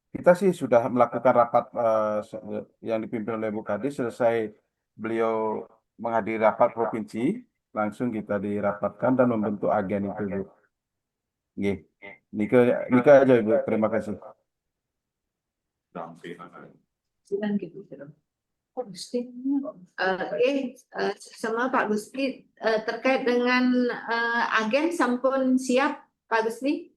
Kita sih sudah melakukan rapat yang dipimpin oleh Bu Kadis, selesai beliau menghadiri rapat provinsi, langsung kita dirapatkan dan membentuk agen itu, Bu. Nggih. Nika aja, Ibu. Terima kasih. Sama Pak Gusti terkait dengan agen sampun siap Pak Gusti?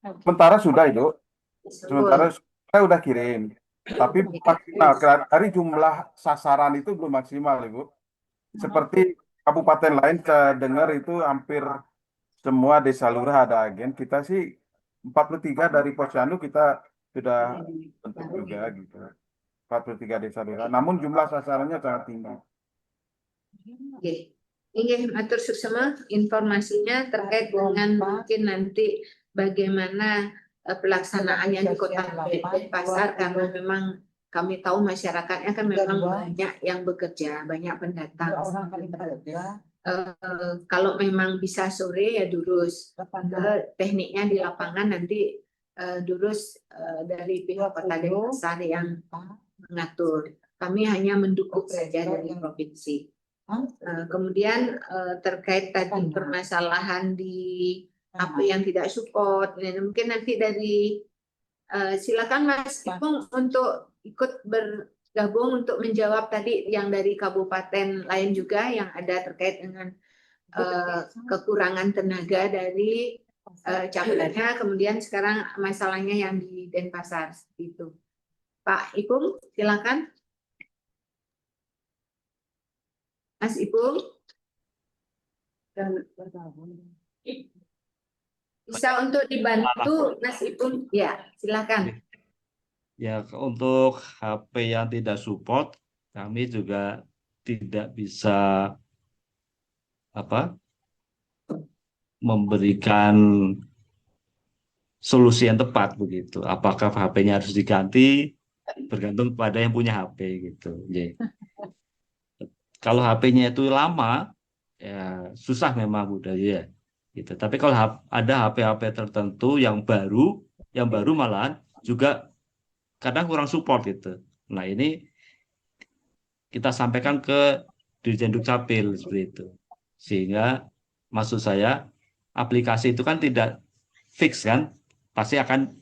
Sementara sudah itu. Sementara saya udah kirim. Tapi maksimal, dari jumlah sasaran itu belum maksimal, Ibu. Seperti kabupaten lain saya dengar itu hampir semua desa lurah ada agen. Kita sih 43 dari Posyandu kita sudah bentuk juga gitu. 43 desa lurah. Namun jumlah sasarannya sangat tinggi. Ingin atur suksema informasinya terkait dengan mungkin nanti bagaimana pelaksanaannya di Kota Denpasar, karena memang kami tahu masyarakatnya kan memang banyak yang bekerja, banyak pendatang. Kalau memang bisa sore ya durus, tekniknya di lapangan nanti durus dari pihak Kota Denpasar yang mengatur. Kami hanya mendukung saja dari provinsi. Kemudian terkait tadi permasalahan di apa yang tidak support, mungkin nanti dari silakan Mas Ipung untuk ikut bergabung untuk menjawab tadi yang dari kabupaten lain juga yang ada terkait dengan kekurangan tenaga dari capilnya, kemudian sekarang masalahnya yang di Denpasar itu. Pak Ipung, silakan. Mas Ipung. Bisa untuk dibantu Mas Ipung, ya silakan. Ya, untuk HP yang tidak support, kami juga tidak bisa memberikan solusi yang tepat begitu. Apakah HP-nya harus diganti, bergantung pada yang punya HP gitu. Jadi, kalau HP-nya itu lama, ya susah memang udah ya. Gitu. Tapi kalau ada HP-HP tertentu yang baru malahan juga kadang kurang support gitu. Nah, ini kita sampaikan ke Dirjen Dukcapil seperti itu. Sehingga maksud saya aplikasi itu kan tidak fix kan, pasti akan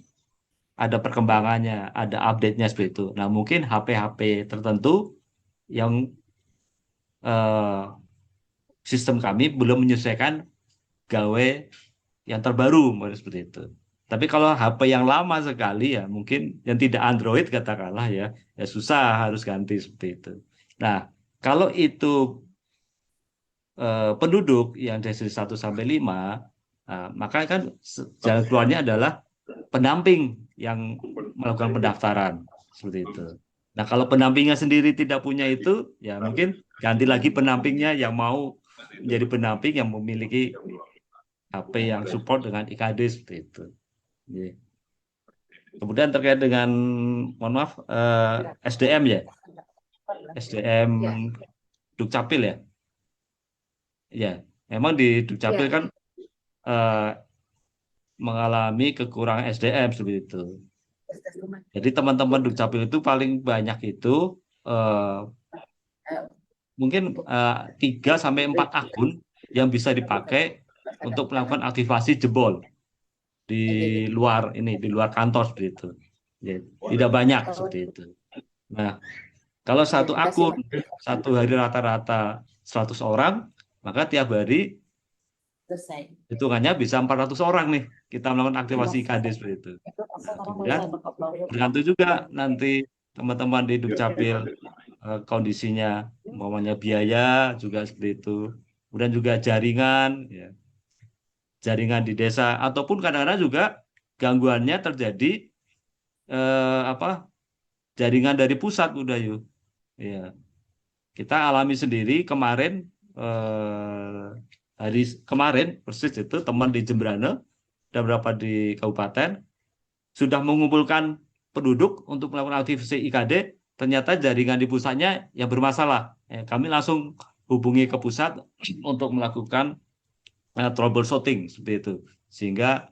ada perkembangannya, ada update-nya seperti itu. Nah, mungkin HP-HP tertentu yang sistem kami belum menyesuaikan gawe yang terbaru, model seperti itu. Tapi kalau HP yang lama sekali ya mungkin yang tidak Android katakanlah ya susah, harus ganti seperti itu. Nah, kalau itu penduduk yang dari 1 sampai 5, maka kan jalan keluarnya adalah pendamping yang melakukan pendaftaran seperti itu. Nah, kalau pendampingnya sendiri tidak punya itu, ya mungkin ganti lagi pendampingnya yang mau menjadi pendamping yang memiliki HP yang support dengan IKD seperti itu. Kemudian terkait dengan, mohon maaf, SDM ya, SDM Dukcapil ya. Ya, memang di Dukcapil kan mengalami kekurangan SDM seperti itu. Jadi teman-teman Dukcapil itu paling banyak itu mungkin 3 sampai 4 akun yang bisa dipakai untuk melakukan aktivasi jebol di luar kantor seperti itu. Ya, tidak banyak seperti itu. Nah, kalau satu akun satu hari rata-rata 100 orang, maka tiap hari hitungannya bisa 400 orang nih kita melakukan aktivasi IKD seperti itu. Nah, kemudian tergantung juga nanti teman-teman di Dukcapil kondisinya, umpamanya biaya juga seperti itu. Kemudian juga jaringan, ya. Jaringan di desa, ataupun kadang-kadang juga gangguannya terjadi jaringan dari pusat udah yuk. Ya. Kita alami sendiri kemarin hari kemarin persis itu teman di Jembrane dan beberapa di kabupaten sudah mengumpulkan penduduk untuk melakukan aktivasi IKD, ternyata jaringan di pusatnya yang bermasalah. Kami langsung hubungi ke pusat untuk melakukan troubleshooting seperti itu, sehingga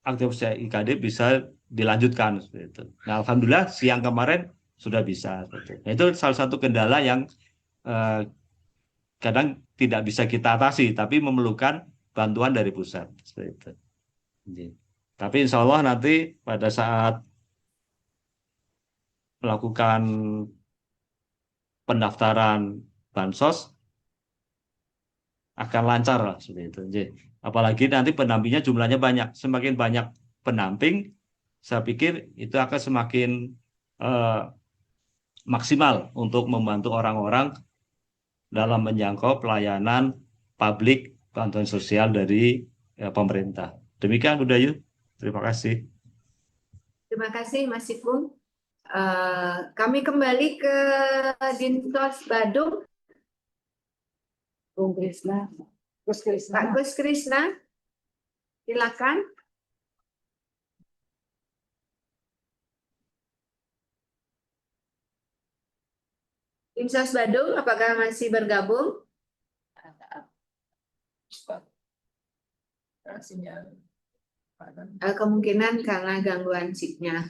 aktivasi IKD bisa dilanjutkan seperti itu. Nah, alhamdulillah siang kemarin sudah bisa. Nah, itu salah satu kendala yang kadang tidak bisa kita atasi, tapi memerlukan bantuan dari pusat seperti itu. Tapi insya Allah nanti pada saat melakukan pendaftaran bansos akan lancar lah seperti itu. Apalagi nanti pendampingnya jumlahnya banyak. Semakin banyak pendamping, saya pikir itu akan semakin maksimal untuk membantu orang-orang dalam menjangkau pelayanan publik bantuan sosial dari pemerintah. Demikian Bu Dayu. Terima kasih. Terima kasih Mas Ipung. Kami kembali ke Dinsos Badung. Bung Krisna. Pak Gus Krisna, silakan. Dinsos Badung, apakah masih bergabung? Kemungkinan karena gangguan chipnya.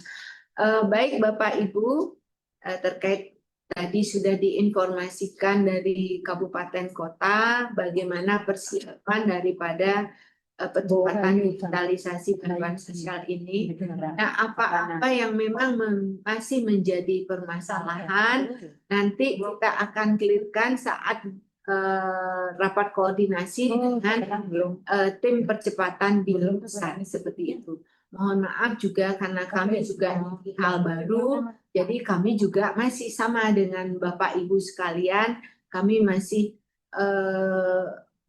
Baik Bapak Ibu, terkait tadi sudah diinformasikan dari kabupaten kota bagaimana persiapan daripada percepatan digitalisasi bantuan sosial ini. Nah, apa-apa yang memang masih menjadi permasalahan nanti kita akan clearkan saat rapat koordinasi dengan tim percepatan di pusat seperti itu. Mohon maaf juga karena kami juga hal baru, jadi kami juga masih sama dengan Bapak Ibu sekalian, kami masih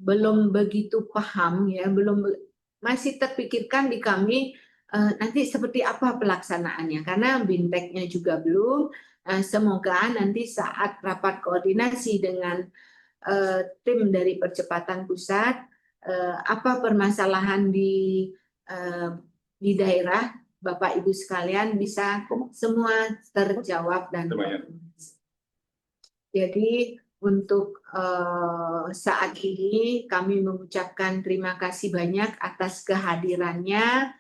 belum begitu paham ya, masih terpikirkan di kami nanti seperti apa pelaksanaannya karena binteknya juga belum. Semoga nanti saat rapat koordinasi dengan tim dari percepatan pusat, apa permasalahan di daerah, Bapak Ibu sekalian bisa semua terjawab dan jadi untuk saat ini kami mengucapkan terima kasih banyak atas kehadirannya.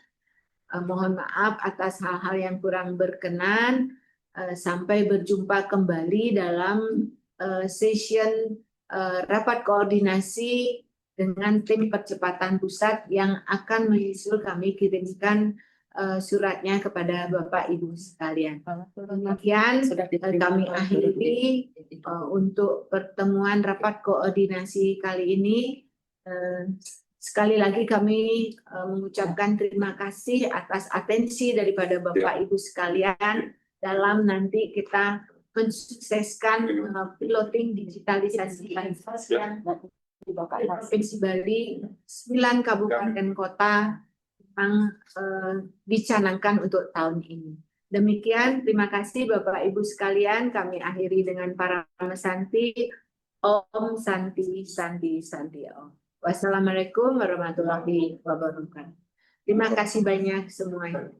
Mohon maaf atas hal-hal yang kurang berkenan. Sampai berjumpa kembali dalam session rapat koordinasi dengan tim percepatan pusat yang akan menyusul kami kirimkan suratnya kepada Bapak Ibu sekalian. Demikian kami akhiri untuk pertemuan rapat koordinasi kali ini. Sekali lagi kami mengucapkan terima kasih atas atensi daripada Bapak Ibu sekalian dalam nanti kita mensukseskan piloting digitalisasi bansos yang di Provinsi Bali, 9 kabupaten kota yang dicanangkan untuk tahun ini. Demikian, terima kasih Bapak Ibu sekalian. Kami akhiri dengan para Santi. Om Santi Santi Santi Om. Wassalamualaikum warahmatullahi wabarakatuh. Terima kasih banyak semuanya.